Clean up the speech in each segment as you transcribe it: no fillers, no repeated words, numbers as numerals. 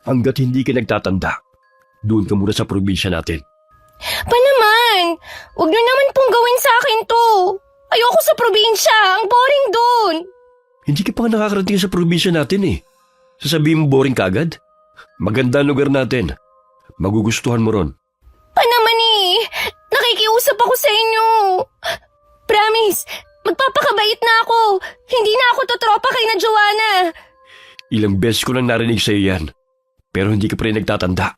Hanggat hindi ka nagtatanda, doon ka muna sa probinsya natin. Pa naman! Huwag niyo naman pong gawin sa akin to. Ayoko sa probinsya. Ang boring doon. Hindi ka pa nga nakakarating sa probinsya natin eh. Sasabihin mo boring kagad? Maganda ang lugar natin. Magugustuhan mo ron. Pa naman eh. Nakikiusap ako sa inyo. Promise, magpapakabait na ako. Hindi na ako totropa kay na Joanna. Ilang beses ko nang narinig sa iyo yan. Pero hindi ka pa rin nagtatanda.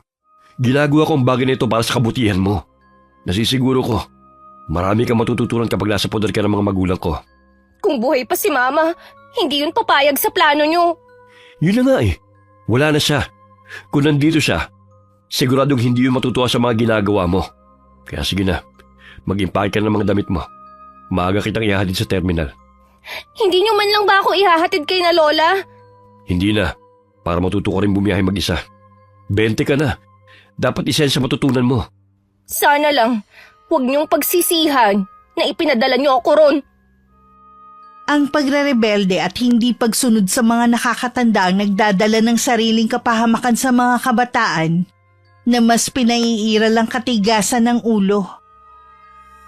Ginagawa ko ang bagay na ito para sa kabutihan mo. Nasisiguro ko, marami kang matututunan kapag nasa poder ka ng mga magulang ko. Kung buhay pa si Mama, hindi yun papayag sa plano niyo. Yun na nga eh. Wala na siya. Kung nandito siya, siguradong hindi yun matutuwa sa mga ginagawa mo. Kaya sige na, mag-impake ka ng mga damit mo. Maaga kitang ihahatid sa terminal. Hindi niyo man lang ba ako ihahatid kay na Lola? Hindi na, para matuto ka rin bumiyahe mag-isa. 20 ka na. Dapat isa yan sa matutunan mo. Sana lang, huwag niyong pagsisihan na ipinadala niyo ako ron. Ang pagrerebelde at hindi pagsunod sa mga nakakatanda ang nagdadala ng sariling kapahamakan sa mga kabataan na mas pinaiiral ang katigasan ng ulo.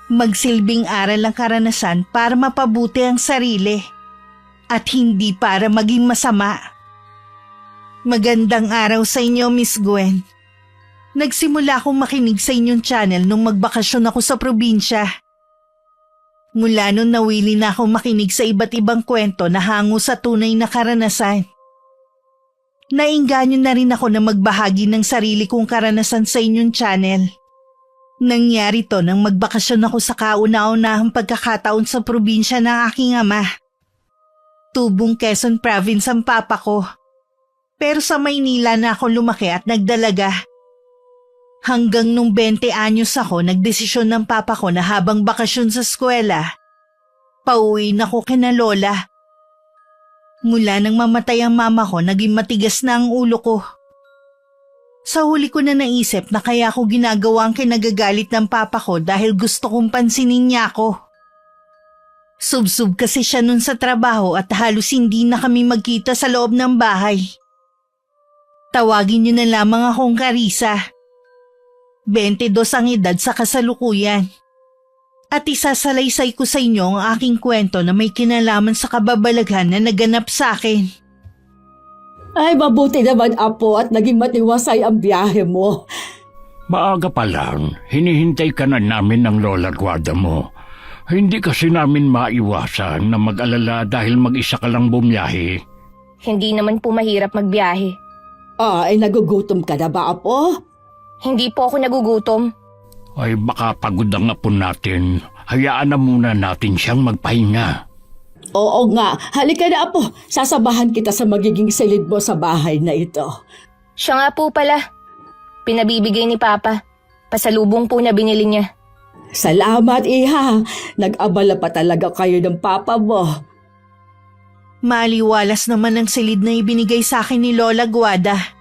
Magsilbing aral ang karanasan para mapabuti ang sarili at hindi para maging masama. Magandang araw sa inyo, Miss Gwen. Nagsimula akong makinig sa inyong channel nung magbakasyon ako sa probinsya. Mula nun nawili na akong makinig sa iba't ibang kwento na hango sa tunay na karanasan. Nainganyo na rin ako na magbahagi ng sarili kong karanasan sa inyong channel. Nangyari to nang magbakasyon ako sa kauna-unahang pagkakataon sa probinsya ng aking ama. Tubong Quezon Province ang papa ko. Pero sa Maynila na ako lumaki at nagdalaga. Hanggang nung 20 anyos ako, nagdesisyon ng papa ko na habang bakasyon sa eskwela, pauwi na ko kina Lola. Mula nang mamatay ang mama ko, naging matigas na ang ulo ko. Sa huli ko na naisip na kaya ako ginagawa ang kinagagalit ng papa ko dahil gusto kong pansinin niya ako. Subsub kasi siya nun sa trabaho at halos hindi na kami magkita sa loob ng bahay. Tawagin niyo na lamang akong Carissa. 22 ang edad sa kasalukuyan. At isasalaysay ko sa inyo ang aking kwento na may kinalaman sa kababalaghan na naganap sa akin. Ay, mabuti naman, Apo, at naging matiwasay ang biyahe mo. Maaga pa lang, hinihintay ka na namin ng Lola Guada mo. Hindi kasi namin maiwasan na mag-alala dahil mag-isa ka lang bumiyahe. Hindi naman po mahirap magbiyahe. Ay, nagugutom ka na ba, Apo? Hindi po ako nagugutom. Ay baka pagod ang apo natin. Hayaan na muna natin siyang magpahinga. Oo nga, halika na, Apo. Sasabahan kita sa magiging silid mo sa bahay na ito. Siya nga po pala. Pinabibigay ni Papa. Pasalubong po na binili niya. Salamat, Iha. Nag-abala pa talaga kayo ng papa mo. Maliwalas naman ang silid na ibinigay sa akin ni Lola Guada.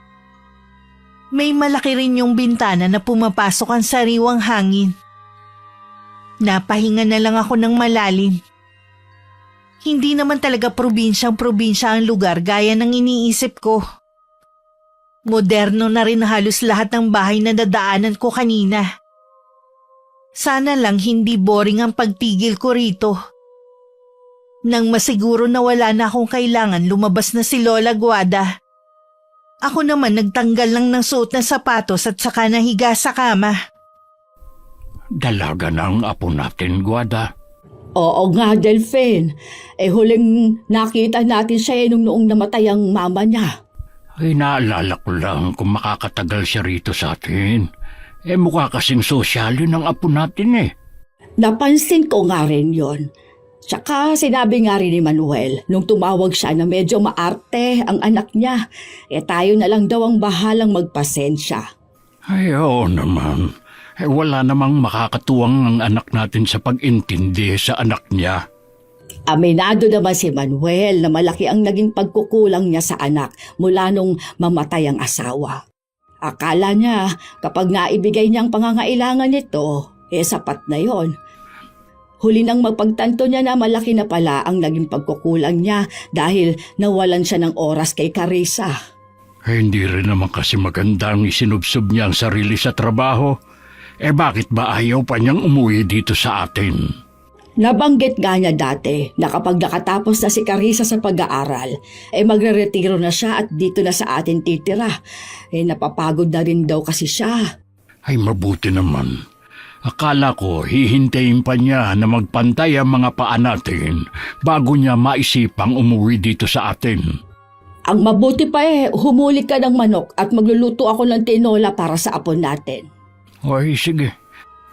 May malaki rin yung bintana na pumapasok ang sariwang hangin. Napahinga na lang ako ng malalim. Hindi naman talaga probinsyang-probinsya ang lugar gaya ng iniisip ko. Moderno na rin halos lahat ng bahay na dadaanan ko kanina. Sana lang hindi boring ang pagtigil ko rito. Nang masiguro na wala na akong kailangan, lumabas na si Lola Guada. Ako naman nagtanggal lang ng suot na sapatos at saka nahiga sa kama. Dalaga na ang apo natin, Guada. Oo nga, Delphine. Huling nakita natin siya nung noong namatay ang mama niya. Ay naalala ko lang kung makakatagal siya rito sa atin. Mukha kasing sosyal yun ang apo natin eh. Napansin ko nga rin yon. Tsaka sinabi nga rin ni Manuel nung tumawag siya na medyo maarte ang anak niya. Tayo na lang daw ang bahalang magpasensya. Ay oo naman. Wala namang makakatuwang ang anak natin sa pag-intindi sa anak niya. Aminado naman si Manuel na malaki ang naging pagkukulang niya sa anak mula nung mamatay ang asawa. Akala niya kapag naibigay niya ang pangangailangan nito, sapat na yon. Huli nang magpagtanto niya na malaki na pala ang naging pagkukulang niya dahil nawalan siya ng oras kay Carissa. Hindi rin naman kasi magandang isinubsob niya ang sarili sa trabaho. Bakit ba ayaw pa niyang umuwi dito sa atin? Nabanggit nga niya dati na kapag nakatapos na si Carissa sa pag-aaral, magre-retiro na siya at dito na sa atin titira. Napapagod na rin daw kasi siya. Ay mabuti naman. Akala ko hihintayin pa niya na magpantay ang mga paa natin bago niya maisipang umuwi dito sa atin. Ang mabuti pa humuli ka ng manok at magluluto ako ng tinola para sa apon natin. Ay sige,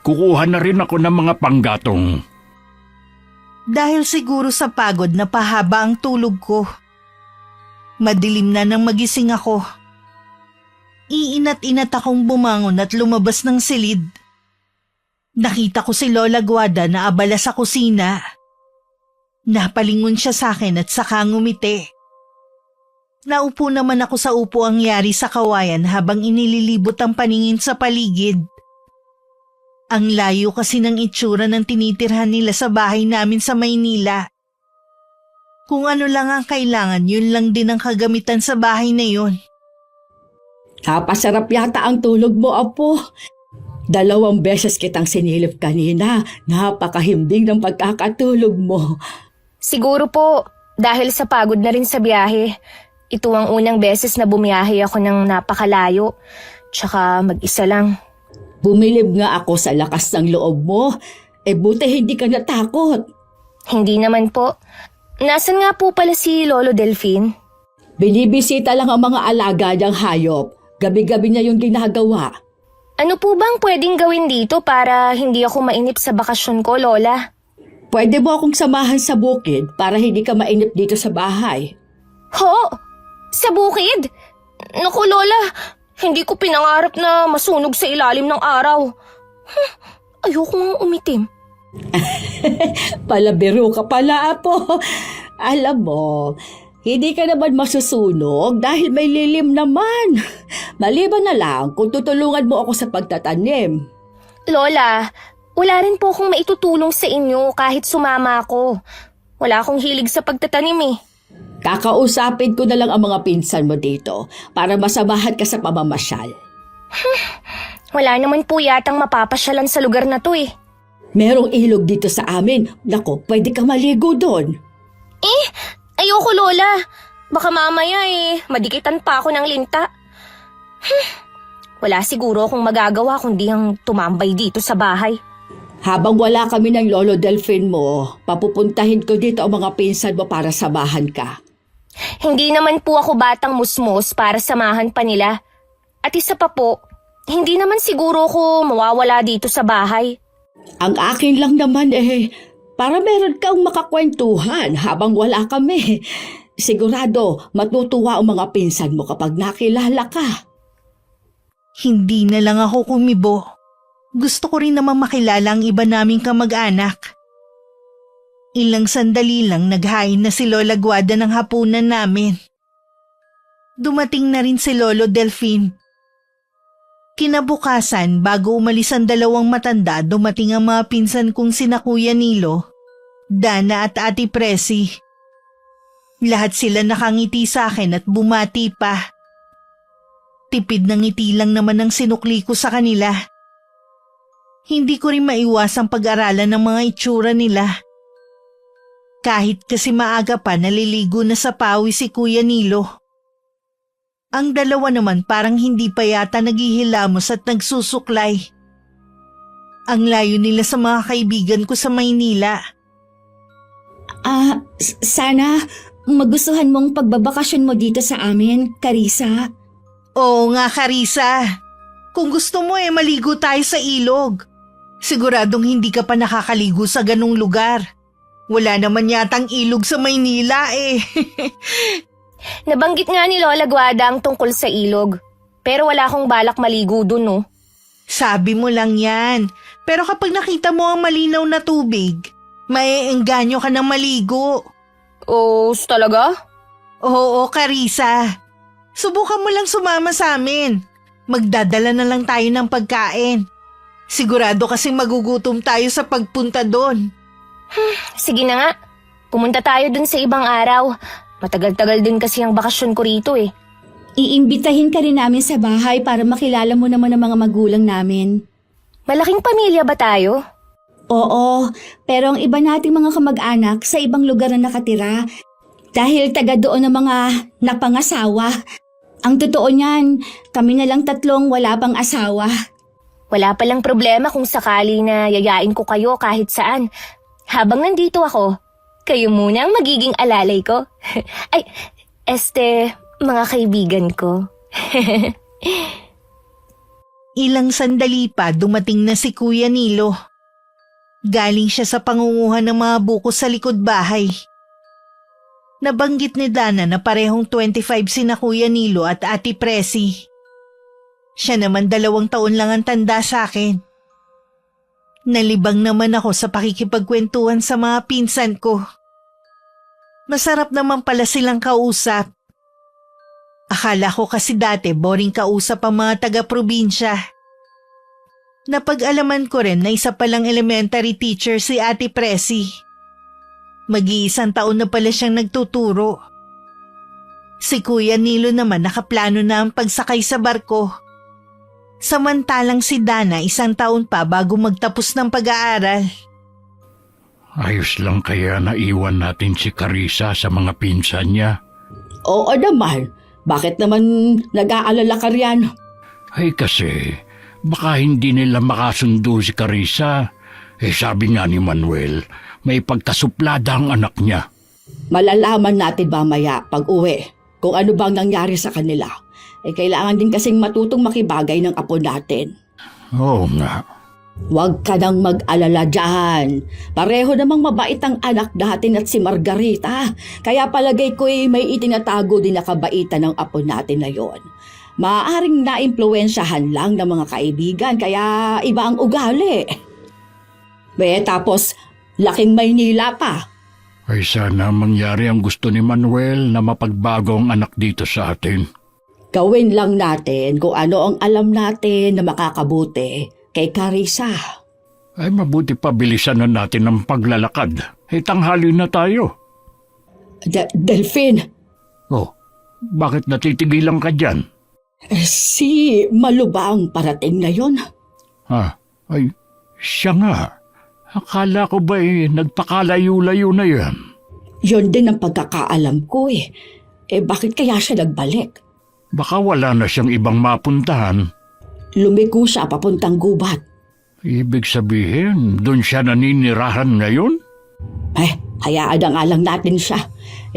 kukuha na rin ako ng mga panggatong. Dahil siguro sa pagod na pahaba ang tulog ko. Madilim na nang magising ako. Iinat-inat akong bumangon at lumabas ng silid. Nakita ko si Lola Guada na abala sa kusina. Napalingon siya sa akin at saka ngumiti. Naupo naman ako sa upuang yari sa kawayan habang inililibot ang paningin sa paligid. Ang layo kasi ng itsura ng tinitirhan nila sa bahay namin sa Maynila. Kung ano lang ang kailangan, yun lang din ang kagamitan sa bahay na yun. Napasarap yata ang tulog mo, Apo. 2 beses kitang sinilip kanina. Napakahimbing ng pagkakatulog mo. Siguro po, dahil sa pagod na rin sa biyahe. Ito ang unang beses na bumiyahe ako ng napakalayo. Tsaka mag-isa lang. Bumilib nga ako sa lakas ng loob mo. Buti hindi ka natakot. Hindi naman po. Nasaan nga po pala si Lolo Delphine? Binibisita lang ang mga alaga niyang hayop. Gabi-gabi niya yung ginagawa. Ano po bang pwedeng gawin dito para hindi ako mainip sa bakasyon ko, Lola? Pwede mo akong samahan sa bukid para hindi ka mainip dito sa bahay. Ho? Sa bukid? Naku, Lola, hindi ko pinangarap na masunog sa ilalim ng araw. Ayoko nga umitim. Palabiro ka pala, Apo. Alam mo, hindi ka naman masusunog dahil may lilim naman. Maliban na lang kung tutulungan mo ako sa pagtatanim. Lola, wala rin po akong maitutulong sa inyo kahit sumama ako. Wala akong hilig sa pagtatanim eh. Kakausapin ko na lang ang mga pinsan mo dito para masamahan ka sa pamamasyal. Wala naman po yatang mapapasyalan sa lugar na to eh. Merong ilog dito sa amin. Nako, pwede ka maligo doon. Ayoko, Lola. Baka mamaya madikitan pa ako ng linta. Wala siguro akong magagawa kundi ang tumambay dito sa bahay. Habang wala kami ng Lolo Delphine mo, papupuntahin ko dito ang mga pinsan mo para samahan ka. Hindi naman po ako batang musmos para samahan pa nila. At isa pa po, hindi naman siguro ako mawawala dito sa bahay. Ang akin lang naman para meron kang makakwentuhan habang wala kami. Sigurado matutuwa ang mga pinsan mo kapag nakilala ka. Hindi na lang ako kumibo. Gusto ko rin naman makilala ang iba naming kamag-anak. Ilang sandali lang naghain na si Lola Guada ng hapunan namin. Dumating na rin si Lolo Delphine. Kinabukasan, bago umalis ang 2 matanda, dumating ang mga pinsan kong sina Kuya Nilo, Dana at Ate Presi. Lahat sila nakangiti sa akin at bumati pa. Tipid ng ngiti lang naman ang sinukli ko sa kanila. Hindi ko rin maiwasang pag-aralan ng mga itsura nila. Kahit kasi maaga pa naliligo na sa pawis si Kuya Nilo. Ang 2 naman parang hindi pa yata naghihilamos at nagsusuklay. Ang layo nila sa mga kaibigan ko sa Maynila. Sana magustuhan mong pagbabakasyon mo dito sa amin, Carissa. Oo nga, Carissa. Kung gusto mo maligo tayo sa ilog. Siguradong hindi ka pa nakakaligo sa ganung lugar. Wala naman yatang ilog sa Maynila Nabanggit nga ni Lola Guada ang tungkol sa ilog. Pero wala akong balak maligo dun, no? Sabi mo lang yan. Pero kapag nakita mo ang malinaw na tubig, maeengganyo ka ng maligo. Oh, talaga? Oo, Carissa. Subukan mo lang sumama sa amin. Magdadala na lang tayo ng pagkain. Sigurado kasing magugutom tayo sa pagpunta doon. Sige na nga. Pumunta tayo dun sa ibang araw. Matagal-tagal din kasi ang bakasyon ko rito eh. Iimbitahin ka rin namin sa bahay para makilala mo naman ang mga magulang namin. Malaking pamilya ba tayo? Oo, pero ang iba nating mga kamag-anak sa ibang lugar na nakatira dahil taga doon ng mga napangasawa. Ang totoo niyan, kami na lang 3 wala pang asawa. Wala palang problema kung sakali na yayain ko kayo kahit saan. Habang nandito ako, kayo muna ang magiging alalay ko. Ay, mga kaibigan ko. Ilang sandali pa dumating na si Kuya Nilo. Galing siya sa pangunguhan ng mga buko sa likod bahay. Nabanggit ni Dana na parehong 25 sina Kuya Nilo at Ate Presi. Siya naman 2 taon lang ang tanda sa akin. Nalibang naman ako sa pakikipagkwentuhan sa mga pinsan ko. Masarap naman pala silang kausap. Akala ko kasi dati boring kausap ang mga taga-probinsya. Napag-alaman ko rin na isa palang elementary teacher si Ate Presi. Mag-1 taon na pala siyang nagtuturo. Si Kuya Nilo naman nakaplano na ang pagsakay sa barko. Samantalang si Dana 1 taon pa bago magtapos ng pag-aaral. Ayos lang kaya naiwan natin si Carissa sa mga pinsan niya. Oo naman. Bakit naman nag-aalala ka riyan? Ay kasi, baka hindi nila makasundo si Carissa. Sabi nga ni Manuel, may pagkasuplada ang anak niya. Malalaman natin mamaya pag uwi kung ano bang nangyari sa kanila. Kailangan din kasing matutong makibagay ng apo natin. Oo nga. Huwag ka nang mag-alala dyan. Pareho namang mabait ang anak natin at si Margarita. Kaya palagay ko'y may itinatago din na kabaitan ng apo natin na yon. Maaaring naimpluwensyahan lang ng mga kaibigan kaya iba ang ugali. Tapos laking Maynila pa. Ay sana mangyari ang gusto ni Manuel na mapagbago ang anak dito sa atin. Gawin lang natin kung ano ang alam natin na makakabuti kay Carissa. Ay mabuti pa bilisan na natin ang paglalakad. Tanghali na tayo. Delphine, Oh, bakit natitigilan ka dyan? si Malu ba ang parating na yon? Ay, siya nga. Akala ko ba nagpakalayo-layo na yan? Yon din ang pagkakaalam ko bakit kaya siya nagbalik? Baka wala na siyang ibang mapuntahan. Lumiko siya papuntang gubat. Ibig sabihin, doon siya naninirahan ngayon? Hayaan na nga lang natin siya.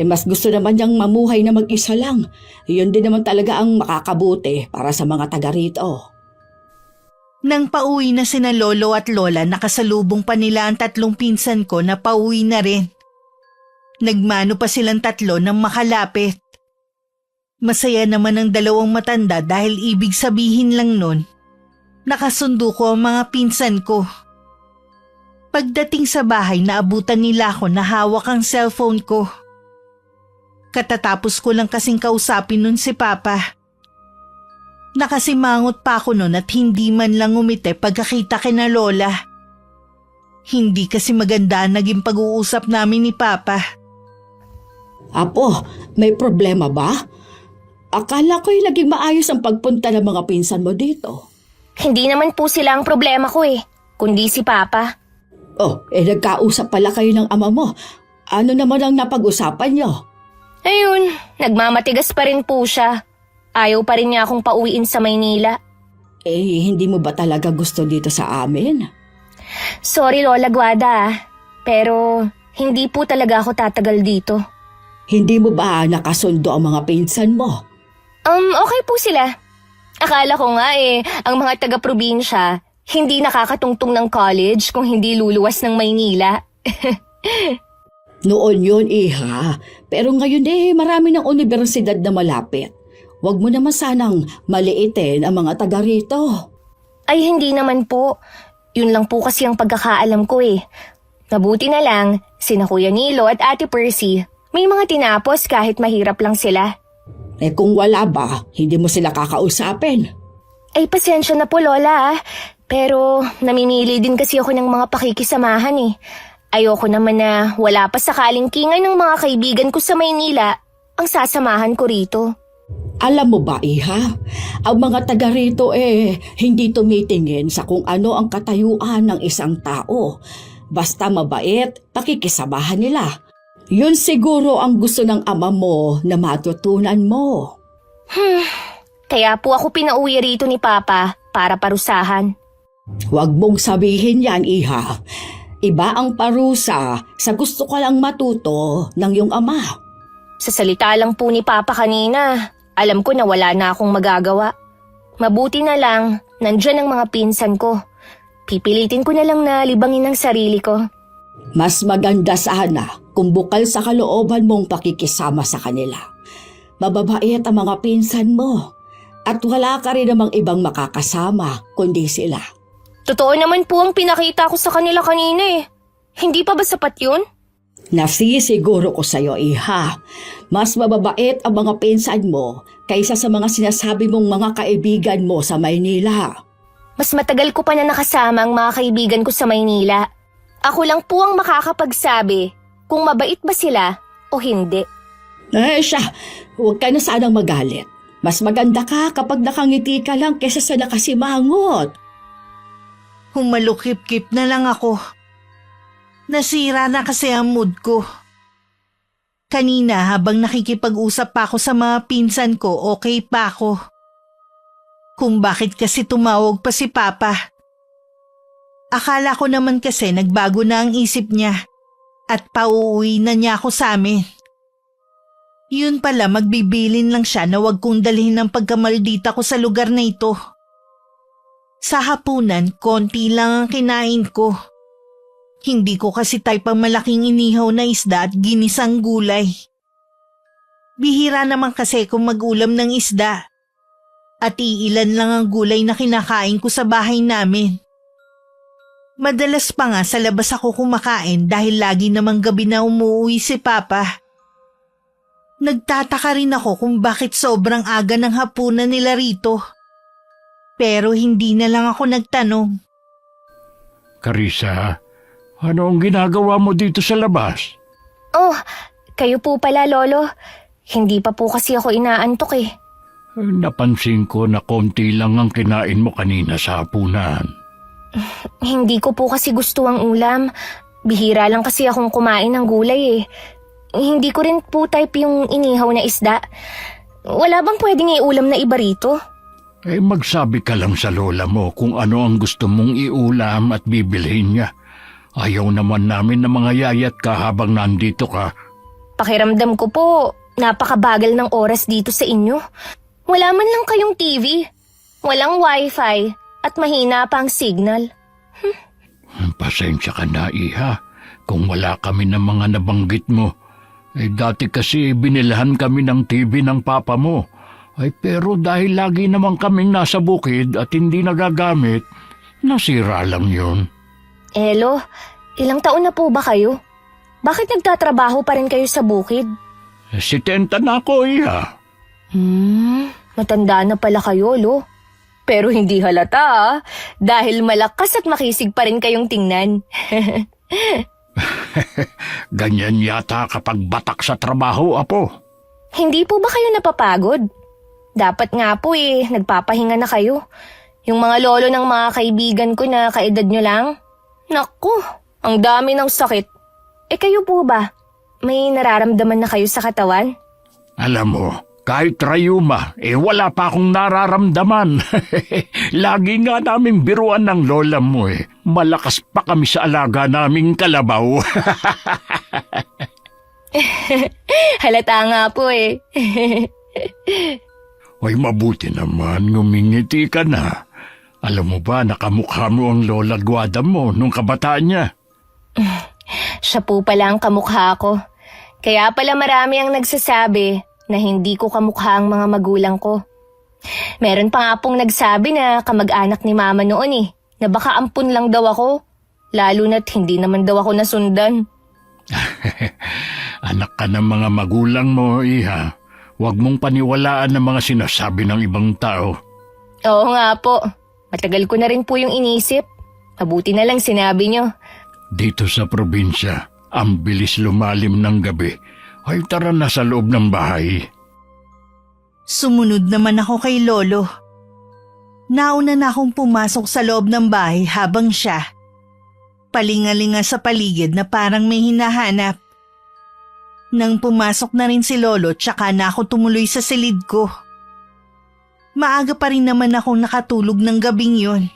Mas gusto naman niyang mamuhay na mag-isa lang. Yun din naman talaga ang makakabuti para sa mga taga rito. Nang pauwi na sina Lolo at Lola, nakasalubong pa nila ang 3 pinsan ko na pauwi na rin. Nagmano pa silang 3 nang makalapit. Masaya naman ang 2 matanda dahil ibig sabihin lang nun, nakasundo ko ang mga pinsan ko. Pagdating sa bahay, naabutan nila ako na hawak ang cellphone ko. Katatapos ko lang kasing kausapin nun si Papa. Nakasimangot pa ako nun at hindi man lang umite pagkakita kina Lola. Hindi kasi maganda ang naging pag-uusap namin ni Papa. Apo, may problema ba? Akala ko'y naging maayos ang pagpunta ng mga pinsan mo dito. Hindi naman po sila ang problema ko kundi si Papa. Nagkausap pala kayo ng ama mo. Ano naman ang napag-usapan niyo? Ayun, nagmamatigas pa rin po siya. Ayaw pa rin niya akong pauwiin sa Maynila. Hindi mo ba talaga gusto dito sa amin? Sorry Lola Guada, pero hindi po talaga ako tatagal dito. Hindi mo ba nakasundo ang mga pinsan mo? Okay po sila. Akala ko nga ang mga taga-probinsya, hindi nakakatungtong ng college kung hindi luluwas ng Maynila. Noon yun, Iha. Pero ngayon marami ng universidad na malapit. Huwag mo naman sanang maliitin ang mga taga rito. Ay hindi naman po. Yun lang po kasi ang pagkakaalam ko Mabuti na lang, sina Kuya Nilo at Ate Percy, may mga tinapos kahit mahirap lang sila. Kung wala ba, hindi mo sila kakausapin. Ay pasensya na po Lola pero namimili din kasi ako ng mga pakikisamahan Ayoko naman na wala pa sa kalingkingan ng mga kaibigan ko sa Maynila ang sasamahan ko rito. Alam mo ba, Iha, ang mga taga rito hindi tumitingin sa kung ano ang katayuan ng isang tao. Basta mabait, pakikisamahan nila. Yun siguro ang gusto ng ama mo na matutunan mo. Kaya po ako pinauwi rito ni Papa para parusahan. Huwag mong sabihin yan, Iha. Iba ang parusa sa gusto ka lang matuto ng iyong ama. Sa salita lang po ni Papa kanina, alam ko na wala na akong magagawa. Mabuti na lang, nandyan ang mga pinsan ko. Pipilitin ko na lang na libangin ang sarili ko. Mas maganda sana kung bukal sa kalooban mong pakikisama sa kanila. Mababait ang mga pinsan mo at wala ka rin namang ibang makakasama kundi sila. Totoo naman po ang pinakita ko sa kanila kanina eh. Hindi pa ba sapat yun? Nasisiguro ko sa'yo, Iha. Mas mababait ang mga pinsan mo kaysa sa mga sinasabi mong mga kaibigan mo sa Maynila. Mas matagal ko pa na nakasama ang mga kaibigan ko sa Maynila. Ako lang po ang makakapagsabi kung mabait ba sila o hindi. Siya, huwag ka na sanang magalit. Mas maganda ka kapag nakangiti ka lang kaysa sa nakasimangot. Humalukip-kip na lang ako. Nasira na kasi ang mood ko. Kanina habang nakikipag-usap pa ako sa mga pinsan ko, okay pa ako. Kung bakit kasi tumawag pa si Papa. Akala ko naman kasi nagbago na ang isip niya at pauuwi na niya ako sa amin. Yun pala, magbibilin lang siya na wag kong dalhin ng pagkamaldita ko sa lugar na ito. Sa hapunan, konti lang ang kinain ko. Hindi ko kasi type ang malaking inihaw na isda at ginisang gulay. Bihira naman kasi kung mag-ulam ng isda. At iilan lang ang gulay na kinakain ko sa bahay namin. Madalas pa nga sa labas ako kumakain dahil lagi namang gabi na umuwi si Papa. Nagtataka rin ako kung bakit sobrang aga ng hapunan nila rito. Pero hindi na lang ako nagtanong. Carissa, ano ang ginagawa mo dito sa labas? Oh, kayo po pala, Lolo. Hindi pa po kasi ako inaantok eh. Napansin ko na konti lang ang kinain mo kanina sa hapunan. Hindi ko po kasi gusto ang ulam. Bihira lang kasi akong kumain ng gulay eh. Hindi ko rin po type yung inihaw na isda. Wala bang pwedeng iulam na iba rito? Magsabi ka lang sa lola mo kung ano ang gusto mong iulam at bibilhin niya. Ayaw naman namin na mga yayat ka habang nandito ka. Pakiramdam ko po, napakabagal ng oras dito sa inyo. Wala man lang kayong TV. Walang wifi at mahina pa ang signal. Pasensya ka na, Iha, kung wala kami ng mga nabanggit mo. Dati kasi binilahan kami ng TV ng papa mo. Pero dahil lagi naman kaming nasa bukid at hindi nagagamit, nasira lang yun. Elo, ilang taon na po ba kayo? Bakit nagtatrabaho pa rin kayo sa bukid? 70 na ako, Iha. Matanda na pala kayo, Lo. Pero hindi halata dahil malakas at makisig pa rin kayong tingnan. Ganyan yata kapag batak sa trabaho, Apo. Hindi po ba kayo napapagod? Dapat nga po nagpapahinga na kayo. Yung mga lolo ng mga kaibigan ko na kaedad nyo lang. Naku, ang dami ng sakit. Kayo po ba? May nararamdaman na kayo sa katawan? Alam mo, kahit rayuma, wala pa akong nararamdaman. Lagi nga namin biruan ng lola mo Malakas pa kami sa alaga naming kalabaw. Halata nga po Ay, mabuti naman, ngumingiti ka na. Alam mo ba, nakamukha mo ang lola Guada mo nung kabataan niya. Siya po pala ang kamukha ko. Kaya pala marami ang nagsasabi na hindi ko kamukha ang mga magulang ko. Meron pa nga pong nagsabi na kamag-anak ni Mama noon na baka ampun lang daw ako. Lalo na't hindi naman daw ako nasundan. Anak ka ng mga magulang mo, Iha. Huwag mong paniwalaan ang mga sinasabi ng ibang tao. Oo nga po. Matagal ko na rin po yung inisip. Mabuti na lang sinabi nyo. Dito sa probinsya, ang bilis lumalim ng gabi. Ay, tara na sa loob ng bahay. Sumunod naman ako kay Lolo. Nauna na akong pumasok sa loob ng bahay habang siya palingalinga sa paligid na parang may hinahanap. Nang pumasok na rin si Lolo, tsaka na ako tumuloy sa silid ko. Maaga pa rin naman akong nakatulog ng gabing yon.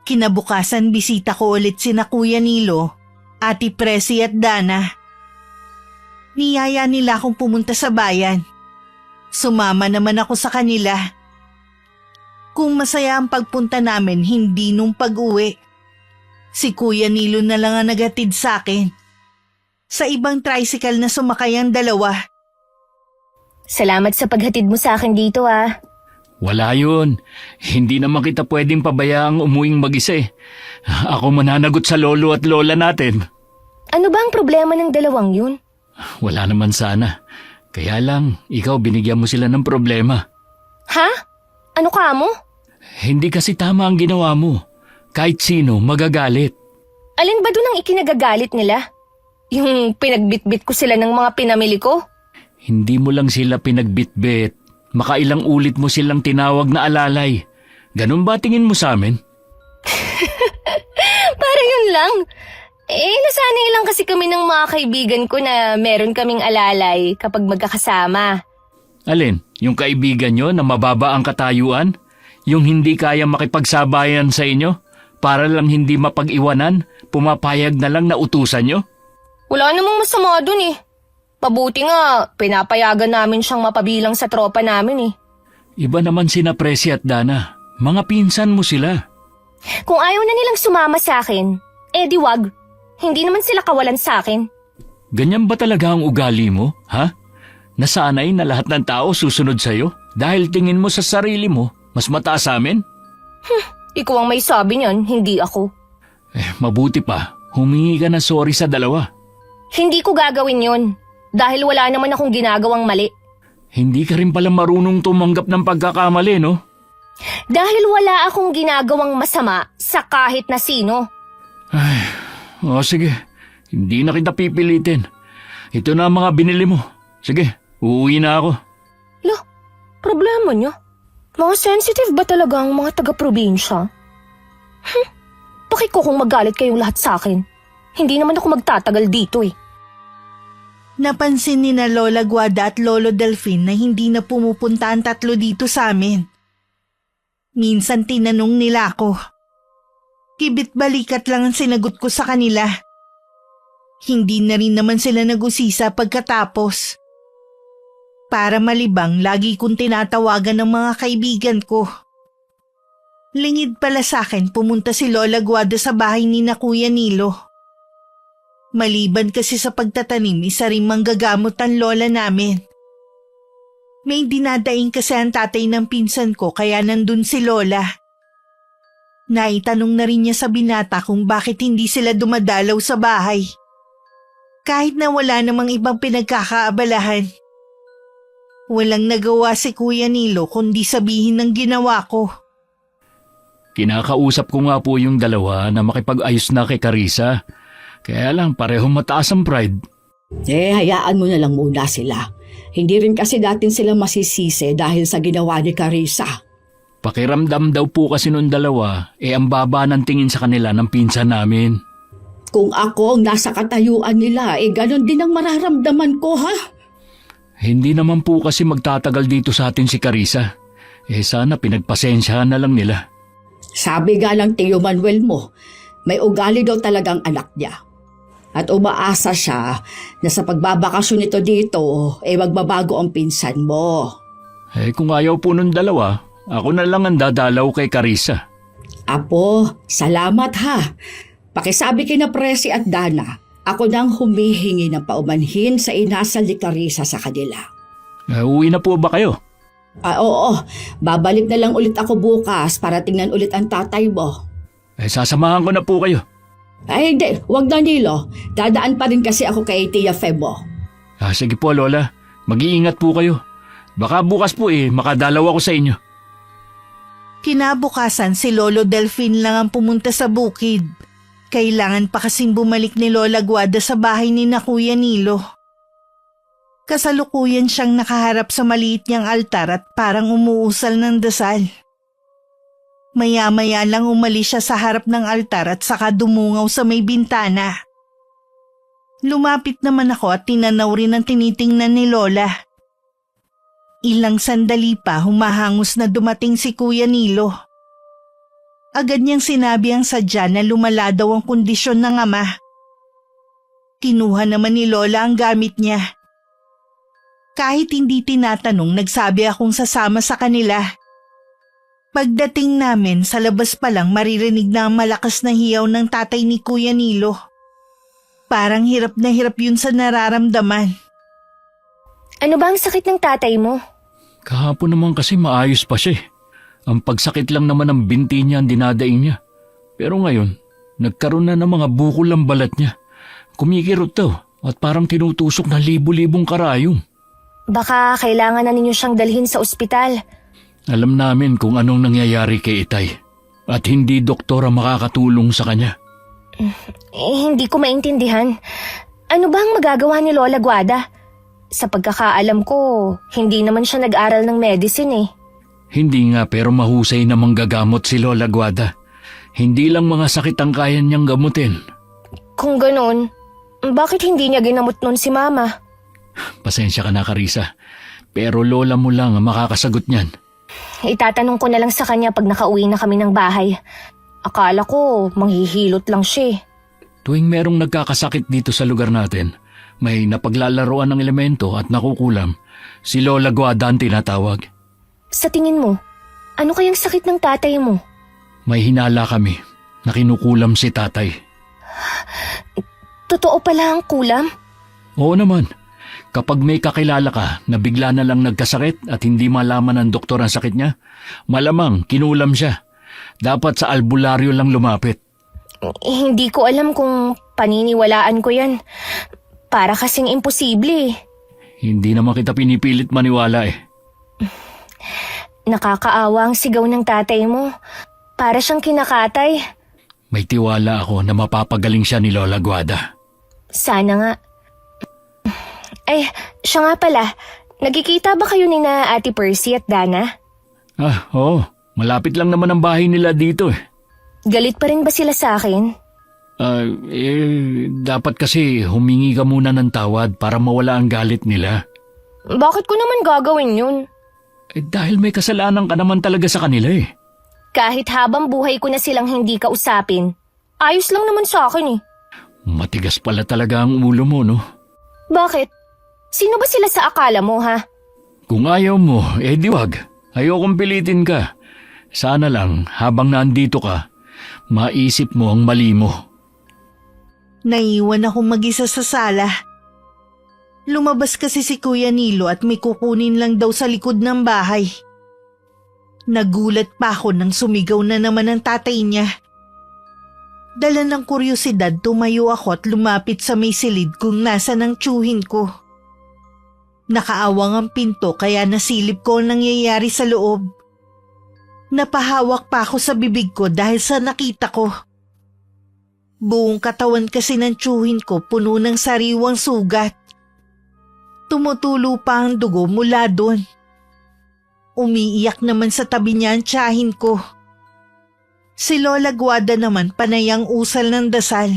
Kinabukasan bisita ko ulit sina Kuya Nilo, Ate Presi at Dana. Niyaya nila akong pumunta sa bayan. Sumama naman ako sa kanila. Kung masaya ang pagpunta namin, hindi nung pag-uwi. Si Kuya Nilo na lang ang naghatid sa akin. Sa ibang tricycle na sumakay ang dalawa. Salamat sa paghatid mo sa akin dito ah. Wala yun. Hindi naman kita pwedeng pabayaang umuwing mag-isa eh. Ako mananagot sa lolo at lola natin. Ano ba ang problema ng dalawang yun? Wala naman sana. Kaya lang, ikaw binigyan mo sila ng problema. Ha? Ano ka mo? Hindi kasi tama ang ginawa mo. Kahit sino, magagalit. Alin ba doon ang ikinagagalit nila? Yung pinagbitbit ko sila ng mga pinamili ko? Hindi mo lang sila pinagbitbit. Makailang ulit mo silang tinawag na alalay. Ganun ba tingin mo sa amin? Parang yun lang. Nasanay lang kasi kami ng mga kaibigan ko na meron kaming alalay kapag magkakasama. Alin? Yung kaibigan nyo na mababa ang katayuan? Yung hindi kaya makipagsabayan sa inyo? Para lang hindi mapag-iwanan? Pumapayag na lang na utusan nyo? Wala namang masama dun eh. Mabuti nga, pinapayagan namin siyang mapabilang sa tropa namin eh. Iba naman sina Presi at Dana. Mga pinsan mo sila. Kung ayaw na nilang sumama sa akin, di wag. Hindi naman sila kawalan sa akin. Ganyan ba talaga ang ugali mo, ha? Nasanay na lahat ng tao susunod sa'yo? Dahil tingin mo sa sarili mo, mas mataas sa amin? Ikaw ang may sabi niyan, hindi ako. Mabuti pa, humingi ka na sorry sa dalawa. Hindi ko gagawin yon dahil wala naman akong ginagawang mali. Hindi ka rin pala marunong tumanggap ng pagkakamali, no? Dahil wala akong ginagawang masama sa kahit na sino. Sige, hindi na kita pipilitin. Ito na ang mga binili mo. Sige, uuwi na ako. Lo, problema niyo? Mga sensitive ba talaga ang mga taga-probinsya? Bakit ko kung magalit kayong lahat sa akin? Hindi naman ako magtatagal dito eh. Napansin ni na Lola Guada at Lolo Delfin na hindi na pumupunta ang tatlo dito sa amin. Minsan tinanong nila ako. Kibit balikat lang ang sinagot ko sa kanila. Hindi na rin naman sila nag-usisa pagkatapos. Para malibang, lagi kong tinatawagan ng mga kaibigan ko. Lingid pala sa akin pumunta si Lola Guada sa bahay ni na Kuya Nilo. Maliban kasi sa pagtatanim, isa rin manggagamot ang lola namin. May dinadaing kasi ang tatay ng pinsan ko kaya nandun si Lola. Naitanong na rin niya sa binata kung bakit hindi sila dumadalaw sa bahay. Kahit na wala namang ibang pinagkakaabalahan. Walang nagawa si Kuya Nilo kundi sabihin ng ginawa ko. Kinakausap ko nga po yung dalawa na makipag-ayos na kay Carissa. Kaya lang parehong mataas ang pride. Hayaan mo na lang muna sila. Hindi rin kasi natin sila masisisi dahil sa ginawa ni Carissa. Pakiramdam daw po kasi nung dalawa, ang baba ng tingin sa kanila ng pinsan namin. Kung ako ang nasa katayuan nila, ganon din ang mararamdaman ko, ha? Hindi naman po kasi magtatagal dito sa atin si Carissa. Sana pinagpasensyahan na lang nila. Sabi nga lang Tio Manuel mo, may ugali daw talagang anak niya. At umaasa siya na sa pagbabakasyon nito dito, magbabago ang pinsan mo. Kung ayaw po nung dalawa, ako na lang ang dadalaw kay Carissa. Apo, salamat ha. Pakisabi kina Presi at Dana, ako nang humihingi ng paumanhin sa inasal ni Carissa sa kanila. Uwi na po ba kayo? Oo, babalik na lang ulit ako bukas para tingnan ulit ang tatay mo. Sasamahan ko na po kayo. Hindi, wag na Nilo. Dadaan pa rin kasi ako kay Tia Febo. Sige po Lola, mag-iingat po kayo. Baka bukas po makadalaw ako sa inyo. Kinabukasan si Lolo Delfin lang ang pumunta sa bukid. Kailangan pa kasing bumalik ni Lola Guada sa bahay ni na Kuya Nilo. Kasalukuyan siyang nakaharap sa maliit niyang altar at parang umuusal ng dasal. Maya-maya lang umalis siya sa harap ng altar at saka dumungaw sa may bintana. Lumapit naman ako at tinanaw rin ang tinitingnan ni Lola. Ilang sandali pa humahangos na dumating si Kuya Nilo. Agad niyang sinabi ang sadya na lumala daw ang kondisyon ng ama. Kinuha naman ni Lola ang gamit niya. Kahit hindi tinatanong, nagsabi akong sasama sa kanila. Pagdating namin, sa labas pa lang maririnig na ang malakas na hiyaw ng tatay ni Kuya Nilo. Parang hirap na hirap yun sa nararamdaman. Ano ba ang sakit ng tatay mo? Kahapon naman kasi maayos pa siya. Ang pagsakit lang naman ng binti niya ang dinadaing niya. Pero ngayon, nagkaroon na ng mga bukol ang balat niya. Kumikirot daw at parang tinutusok na libo-libong karayom. Baka kailangan na ninyo siyang dalhin sa ospital. Alam namin kung anong nangyayari kay Itay at hindi doktor ang makakatulong sa kanya. Hindi ko maintindihan. Ano ba ang magagawa ni Lola Guada? Sa pagkakaalam ko, hindi naman siya nag-aral ng medicine eh. Hindi nga pero mahusay na manggagamot si Lola Guada. Hindi lang mga sakit ang kaya niyang gamutin. Kung ganun, bakit hindi niya ginamot nun si Mama? Pasensya ka na, Carissa. Pero lola mo lang ang makakasagot niyan. Itatanong ko na lang sa kanya pag nakauwi na kami ng bahay. Akala ko manghihilot lang siya. Tuwing merong nagkakasakit dito sa lugar natin, may napaglalaroan ng elemento at nakukulam, si Lola Guada ang tinatawag. Sa tingin mo, ano kayang sakit ng tatay mo? May hinala kami na kinukulam si tatay. Totoo pala ang kulam? Oo naman. Kapag may kakilala ka na bigla na lang nagkasakit at hindi malaman ng doktor ang sakit niya, malamang kinulam siya. Dapat sa albularyo lang lumapit. Hindi ko alam kung paniniwalaan ko yan. Para kasing imposible eh. Hindi naman kita pinipilit maniwala eh. Nakakaawa ang sigaw ng tatay mo. Para siyang kinakatay. May tiwala ako na mapapagaling siya ni Lola Guada. Sana nga. Ay, siya nga pala. Nagkikita ba kayo ni na Ate Percy at Dana? Oo. Malapit lang naman ang bahay nila dito eh. Galit pa rin ba sila sa akin? Dapat kasi humingi ka muna ng tawad para mawala ang galit nila. Bakit ko naman gagawin yun? Dahil may kasalanan ka naman talaga sa kanila eh. Kahit habang buhay ko na silang hindi kausapin, ayos lang naman sa akin eh. Matigas pala talaga ang ulo mo, no? Bakit? Sino ba sila sa akala mo, ha? Kung ayaw mo, di wag. Ayokong pilitin ka. Sana lang, habang nandito ka, maisip mo ang mali mo. Naiwan akong mag-isa sa sala. Lumabas kasi si Kuya Nilo at may kukunin lang daw sa likod ng bahay. Nagulat pa ako nang sumigaw na naman ang tatay niya. Dala ng kuryosidad, tumayo ako at lumapit sa may silid kung nasa ng tiyuhin ko. Nakaawang ang pinto kaya nasilip ko ang nangyayari sa loob. Napahawak pa ako sa bibig ko dahil sa nakita ko. Buong katawan kasi ng tiyuhin ko puno ng sariwang sugat. Tumutulo pa ang dugo mula doon. Umiiyak naman sa tabi niya ang tiyahin ko. Si Lola Guada naman panayang usal ng dasal.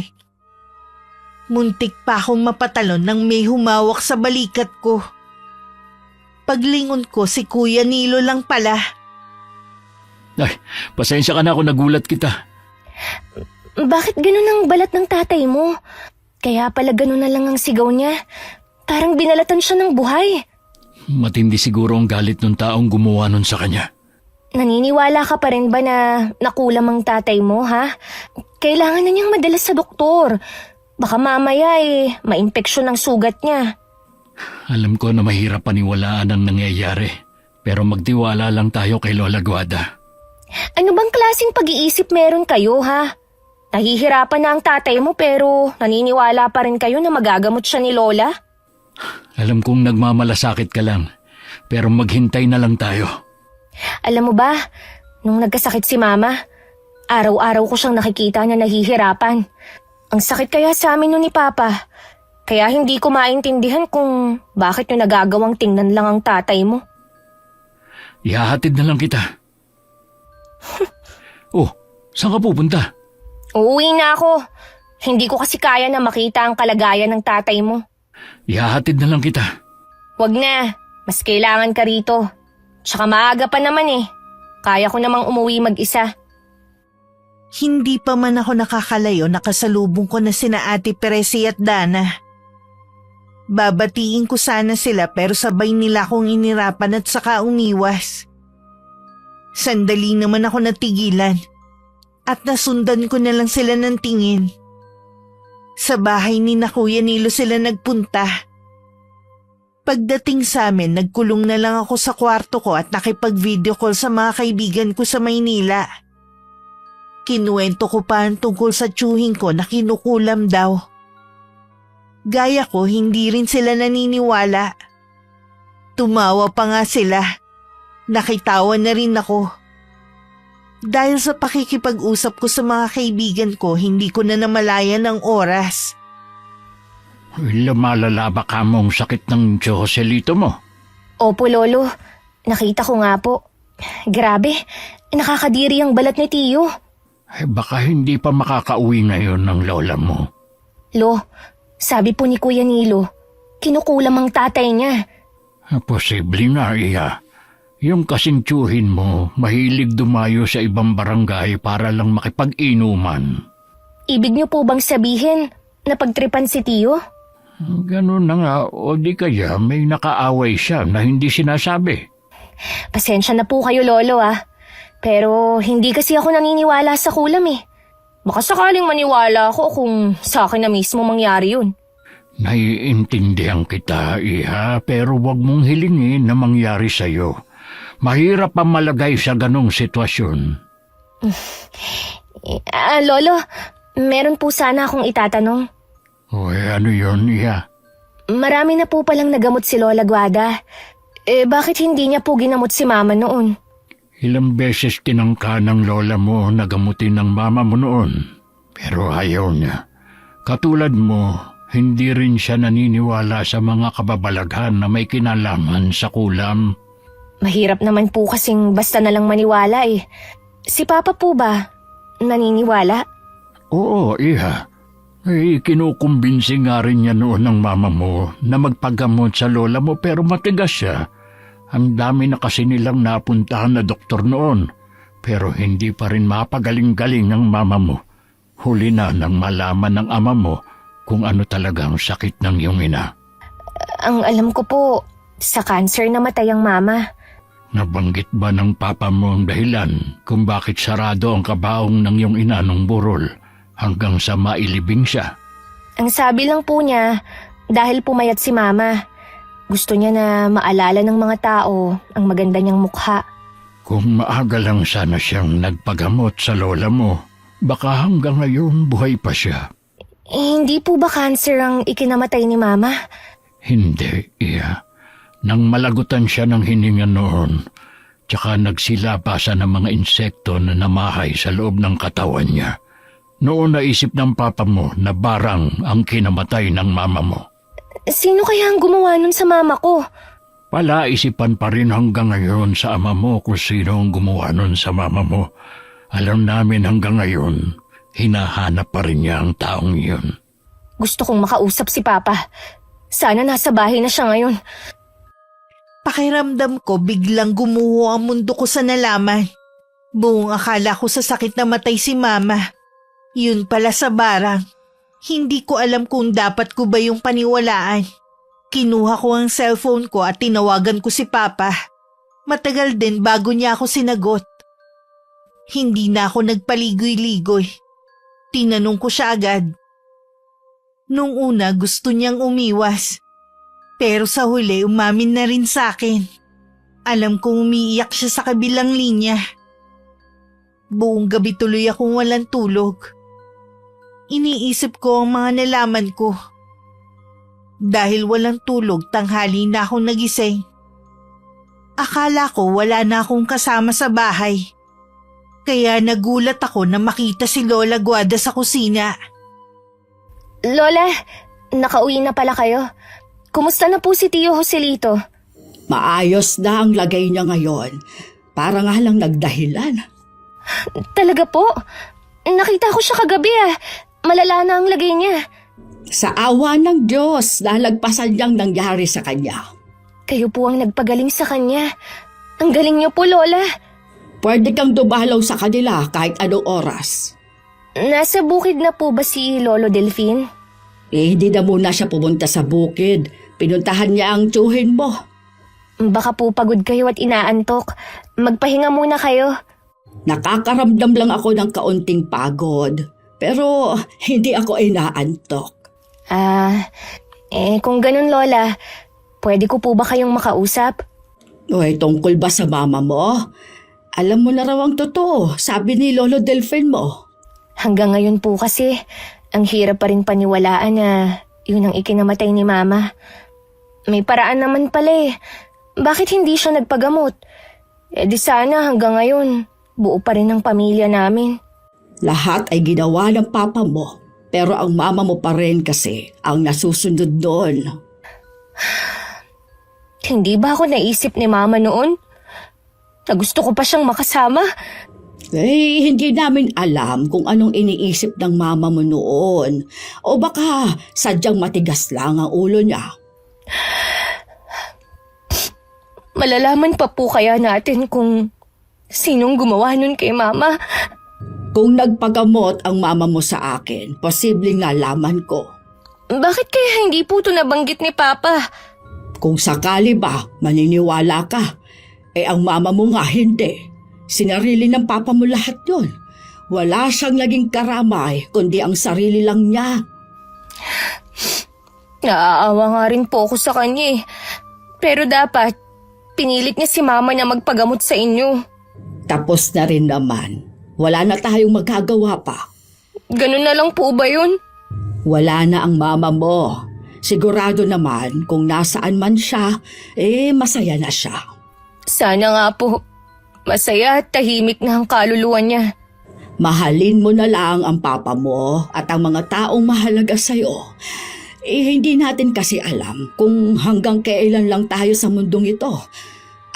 Muntik pa akong mapatalon nang may humawak sa balikat ko. Paglingon ko si Kuya Nilo lang pala. Ay, pasensya ka na ako, nagulat kita. Bakit ganun ang balat ng tatay mo? Kaya pala ganun na lang ang sigaw niya. Parang binalatan siya ng buhay. Matindi siguro ang galit ng taong gumawa nun sa kanya. Naniniwala ka pa rin ba na nakulam ang tatay mo, ha? Kailangan na niyang madala sa doktor. Baka mamaya ma-impeksyon ang sugat niya. Alam ko na mahirap paniwalaan ang nangyayari. Pero magtiwala lang tayo kay Lola Guada. Ano bang klaseng pag-iisip meron kayo, ha? Nahihirapan na ang tatay mo pero naniniwala pa rin kayo na magagamot siya ni Lola? Alam kong nagmamalasakit ka lang. Pero maghintay na lang tayo. Alam mo ba, nung nagkasakit si Mama, araw-araw ko siyang nakikita na nahihirapan. Ang sakit kaya sa amin nun ni Papa. Kaya hindi ko maintindihan kung bakit yung nagagawang tingnan lang ang tatay mo. Ihahatid na lang kita. Oh, saan ka pupunta? Uuwi na ako. Hindi ko kasi kaya na makita ang kalagayan ng tatay mo. Ihahatid na lang kita. Wag na. Mas kailangan ka rito. Tsaka maaga pa naman eh. Kaya ko namang umuwi mag-isa. Hindi pa man ako nakakalayo, nakasalubong ko na sina Ate Peresi at Dana. Babatiin ko sana sila pero sabay nila akong inirapan at saka umiwas. Sandali naman ako natigilan at nasundan ko na lang sila ng tingin. Sa bahay ni na Kuya Nilo sila nagpunta. Pagdating sa amin, nagkulong na lang ako sa kwarto ko at nakipag-video call sa mga kaibigan ko sa Maynila. Kinuwento ko pa ang tungkol sa tiyuhin ko na kinukulam daw. Gaya ko, hindi rin sila naniniwala. Tumawa pa nga sila. Nakitawa na rin ako. Dahil sa pakikipag-usap ko sa mga kaibigan ko, hindi ko na namalayan ang oras. Lumalala ba ka mong sakit ng Joselito mo? Opo, Lolo. Nakita ko nga po. Grabe, nakakadiri ang balat ni Tiyo. Ay baka hindi pa makakauwi ngayon ng lola mo. Lo, sabi po ni Kuya Nilo, kinukulam ang tatay niya. Posible nga, iya. Yung kasing tiyuhin mo, mahilig dumayo sa ibang barangay para lang makipag-inuman. Ibig niyo po bang sabihin na pagtripan si Tiyo? Ganun na nga, o di kaya may nakaaway siya na hindi sinasabi. Pasensya na po kayo, Lolo ah. Pero hindi kasi ako naniniwala sa kulam eh. Baka sakaling maniwala ako kung sa akin na mismo mangyari yun. Naiintindihan kita, iha, pero wag mong hilingin na mangyari sa'yo. Mahirap pa malagay sa ganong sitwasyon. Lolo, meron po sana akong itatanong. Uy, ano yun, iha? Marami na po palang nagamot si Lola Guada. Bakit hindi niya po ginamot si Mama noon? Ilang beses tinangka ng lola mo na gamutin ng mama mo noon, pero ayaw niya. Katulad mo, hindi rin siya naniniwala sa mga kababalaghan na may kinalaman sa kulam. Mahirap naman po kasing basta na lang maniwala eh. Si Papa po ba naniniwala? Oo, iha. Kinukumbinsi nga rin niya noon ng mama mo na magpagamot sa lola mo pero matigas siya. Ang dami na kasi nilang napuntahan na doktor noon, pero hindi pa rin mapagaling-galing ang mama mo. Huli na nang malaman ng ama mo kung ano talagang sakit ng iyong ina. Ang alam ko po, sa cancer namatay ang mama. Nabanggit ba ng papa mo ang dahilan kung bakit sarado ang kabaong ng iyong ina nung burol hanggang sa mailibing siya? Ang sabi lang po niya, dahil pumayat si mama. Gusto niya na maalala ng mga tao ang maganda niyang mukha. Kung maaga lang sana siyang nagpagamot sa lola mo, baka hanggang ngayon buhay pa siya. Hindi po ba cancer ang ikinamatay ni Mama? Hindi, iya. Nang malagutan siya ng hininga noon, tsaka nagsilabasan ng mga insekto na namahay sa loob ng katawan niya. Noon naisip ng papa mo na barang ang kinamatay ng mama mo. Sino kaya ang gumawa nun sa mama ko? Palaisipan pa rin hanggang ngayon sa ama mo kung sino ang gumawa nun sa mama mo. Alam namin hanggang ngayon, hinahanap pa rin niya ang taong iyon. Gusto kong makausap si Papa. Sana nasa bahay na siya ngayon. Pakiramdam ko biglang gumuho ang mundo ko sa nalaman. Buong akala ko sa sakit na matay si Mama. Yun pala sa barang. Hindi ko alam kung dapat ko ba yung paniwalaan. Kinuha ko ang cellphone ko at tinawagan ko si Papa. Matagal din bago niya ako sinagot. Hindi na ako nagpaligoy-ligoy. Tinanong ko siya agad. Nung una gusto niyang umiwas. Pero sa huli umamin na rin sa akin. Alam kong umiiyak siya sa kabilang linya. Buong gabi tuloy akong walang tulog. Iniisip ko ang mga nalaman ko. Dahil walang tulog, tanghali na akong nagising. Akala ko wala na akong kasama sa bahay. Kaya nagulat ako na makita si Lola Guada sa kusina. Lola, nakauwi na pala kayo. Kumusta na po si Tio Joselito? Maayos na ang lagay niya ngayon. Para nga lang nagdahilan. Talaga po? Nakita ko siya kagabi Malala na ang lagay niya. Sa awa ng Diyos, nalagpasan niyang nangyari sa kanya. Kayo po ang nagpagaling sa kanya. Ang galing niyo po, Lola. Pwede kang dumalaw sa kanila kahit anong oras. Nasa bukid na po ba si Lolo Delfin? Hindi na muna siya pumunta sa bukid. Pinuntahan niya ang tsuhin mo. Baka po pagod kayo at inaantok. Magpahinga muna kayo. Nakakaramdam lang ako ng kaunting pagod. Pero hindi ako inaantok. Kung ganun, Lola, pwede ko po ba kayong makausap? Uy, tungkol ba sa mama mo? Alam mo na raw ang totoo, sabi ni Lolo Delfin mo. Hanggang ngayon po kasi, ang hirap pa rin paniwalaan na yun ang ikinamatay ni Mama. May paraan naman pala Bakit hindi siya nagpagamot? Di sana hanggang ngayon, buo pa rin ang pamilya namin. Lahat ay ginawa ng papa mo, pero ang mama mo pa rin kasi ang nasusunod doon. Hindi ba ako naisip ni Mama noon? Na gusto ko pa siyang makasama? Hindi namin alam kung anong iniisip ng mama mo noon. O baka sadyang matigas lang ang ulo niya. Malalaman pa po kaya natin kung sinong gumawa nun kay Mama? Kung nagpagamot ang mama mo sa akin, posibleng nalaman ko. Bakit kaya hindi po ito nabanggit ni Papa? Kung sakali ba, maniniwala ka. Ang mama mo nga hindi. Sinarili ng papa mo lahat yun. Wala siyang naging karamay, kundi ang sarili lang niya. Naaawa nga rin po ako sa kanya Pero dapat, pinilit niya si Mama na magpagamot sa inyo. Tapos na rin naman. Wala na tayong magagawa pa. Ganun na lang po ba yun? Wala na ang mama mo. Sigurado naman kung nasaan man siya, masaya na siya. Sana nga po. Masaya at tahimik na ang kaluluwa niya. Mahalin mo na lang ang papa mo at ang mga taong mahalaga sa'yo. Hindi natin kasi alam kung hanggang kailan lang tayo sa mundong ito.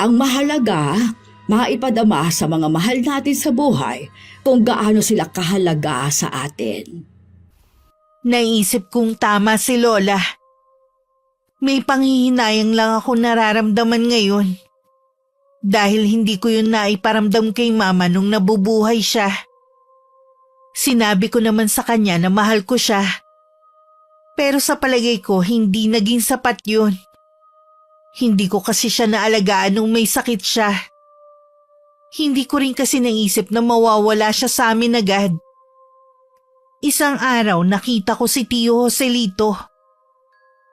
Ang mahalaga, maipadama sa mga mahal natin sa buhay kung gaano sila kahalaga sa atin. Naisip kong tama si Lola. May panghihinayang lang ako nararamdaman ngayon. Dahil hindi ko yun naiparamdam kay Mama nung nabubuhay siya. Sinabi ko naman sa kanya na mahal ko siya. Pero sa palagay ko, hindi naging sapat yun. Hindi ko kasi siya naalagaan nung may sakit siya. Hindi ko rin kasi naisip na mawawala siya sa amin agad. Isang araw nakita ko si Tio Joselito.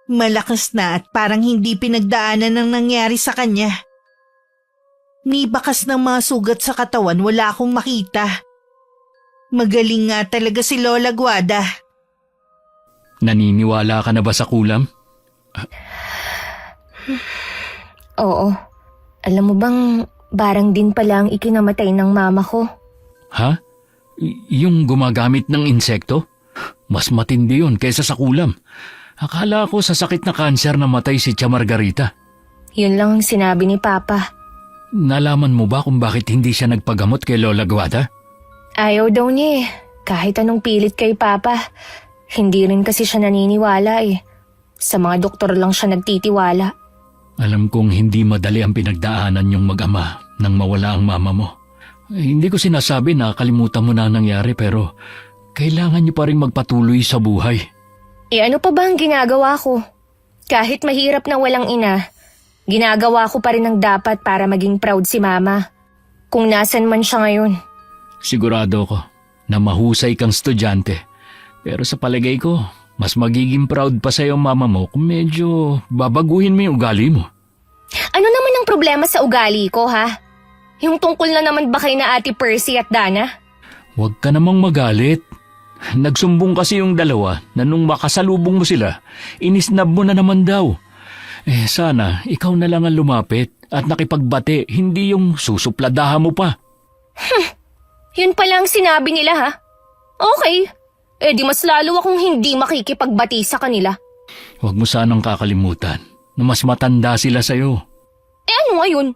Malakas na at parang hindi pinagdaanan ng nangyari sa kanya. Ni bakas ng mga sugat sa katawan wala akong makita. Magaling nga talaga si Lola Guada. Naniniwala ka na ba sa kulam? Oo. Alam mo bang barang din pala ang ikinamatay ng mama ko? Ha? Yung gumagamit ng insekto? Mas matindi yun kaysa sa kulam. Akala ko sa sakit na kanser na matay si Tia Margarita. Yun lang ang sinabi ni Papa. Nalaman mo ba kung bakit hindi siya nagpagamot kay Lola Guada? Ayaw daw niya kahit anong pilit kay Papa. Hindi rin kasi siya naniniwala Sa mga doktor lang siya nagtitiwala. Alam kong hindi madali ang pinagdaanan yung mag-ama nang mawala ang mama mo. Hindi ko sinasabi na kalimutan mo na ang nangyari pero kailangan niyo pa rin magpatuloy sa buhay. Ano pa ba ang ginagawa ko? Kahit mahirap na walang ina, ginagawa ko pa rin ang dapat para maging proud si Mama. Kung nasan man siya ngayon. Sigurado ko na mahusay kang estudyante. Pero sa palagay ko, mas magiging proud pa sa'yo ang mama mo kung medyo babaguhin mo yung ugali mo. Ano naman ang problema sa ugali ko, ha? Yung tungkol na naman ba kay na Ate Percy at Dana? Huwag ka namang magalit. Nagsumbong kasi yung dalawa na nung makasalubong mo sila, inisnab mo na naman daw. Sana ikaw na lang ang lumapit at nakipagbate, hindi yung susupladahan mo pa. Yun pala ang sinabi nila, ha? Okay. Di mas lalo akong hindi makikipagbati sa kanila. Huwag mo sanang kakalimutan na mas matanda sila sa'yo. Eh ano ngayon?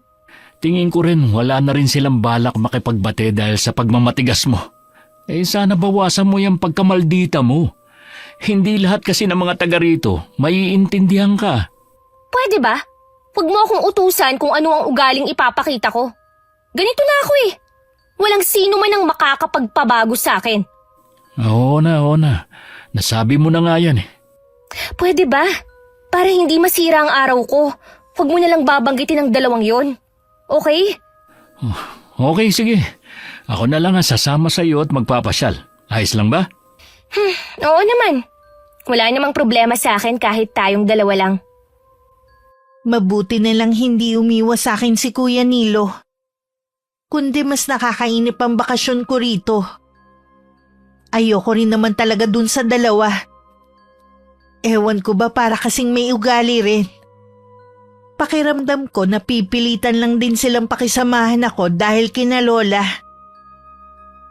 Tingin ko rin wala na rin silang balak makipagbate dahil sa pagmamatigas mo. Eh sana bawasan mo yung pagkamaldita mo. Hindi lahat kasi ng mga taga rito maiintindihan ka. Pwede ba? Huwag mo akong utusan kung ano ang ugaling ipapakita ko. Ganito na ako eh. Walang sino man ang makakapagpabago sa akin. Oo na. Nasabi mo na nga yan eh. Pwede ba? Para hindi masira ang araw ko, huwag mo nalang babanggitin ang dalawang yon. Okay? Okay, sige. Ako na lang ang sasama sa iyo at magpapasyal. Ayos lang ba? Oo naman. Wala namang problema sa akin kahit tayong dalawa lang. Mabuti na lang hindi umiwas sa akin si Kuya Nilo. Kundi mas nakakainip ang bakasyon ko rito. Ayoko rin naman talaga dun sa dalawa. Ewan ko ba para kasing may ugali rin. Pakiramdam ko na pipilitan lang din silang pakisamahan ako dahil kina Lola.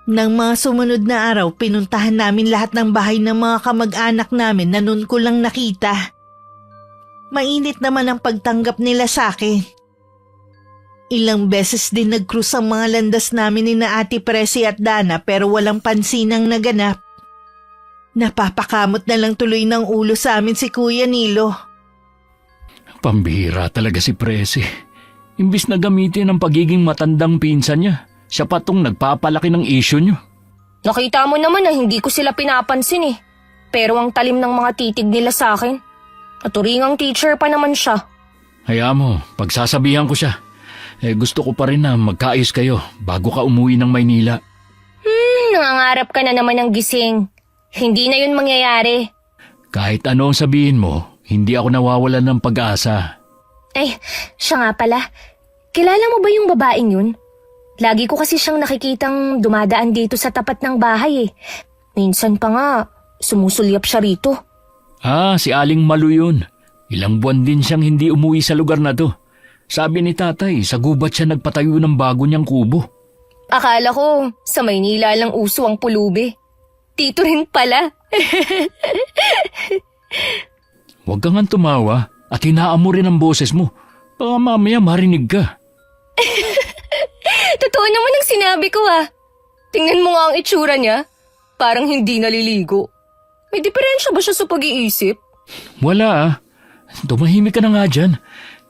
Nang mga sumunod na araw, pinuntahan namin lahat ng bahay ng mga kamag-anak namin na nun ko lang nakita. Mainit naman ang pagtanggap nila sa akin. Ilang beses din nag-cruise ang mga landas namin ni na Ate Presi at Dana pero walang pansinang naganap. Napapakamot na lang tuloy ng ulo sa amin si Kuya Nilo. Pambihira talaga si Presi. Imbis na gamitin ang pagiging matandang pinsan niya, siya pa tong nagpapalaki ng issue niyo. Nakita mo naman na hindi ko sila pinapansin eh. Pero ang talim ng mga titig nila sa akin. Naturingang teacher pa naman siya. Hayaan mo, pagsasabihan ko siya. Gusto ko pa rin na magkaayos kayo bago ka umuwi ng Maynila. Nangangarap ka na naman ng gising. Hindi na yun mangyayari. Kahit ano ang sabihin mo, hindi ako nawawalan ng pag-asa. Ay, siya nga pala. Kilala mo ba yung babaeng yun? Lagi ko kasi siyang nakikitang dumadaan dito sa tapat ng bahay eh. Minsan pa nga, sumusulyap siya rito. Si Aling Malu yun. Ilang buwan din siyang hindi umuwi sa lugar na to. Sabi ni tatay, sa gubat siya nagpatayo ng bago niyang kubo. Akala ko, sa Maynila lang uso ang pulubi. Dito rin pala. Huwag kang tumawa at hinaan mo rin ang boses mo. Baka mamaya marinig ka. Totoo naman ang sinabi ko ah. Tingnan mo nga ang itsura niya. Parang hindi naliligo. May diferensya ba siya sa pag-iisip? Wala. Tumahimik ka na nga dyan.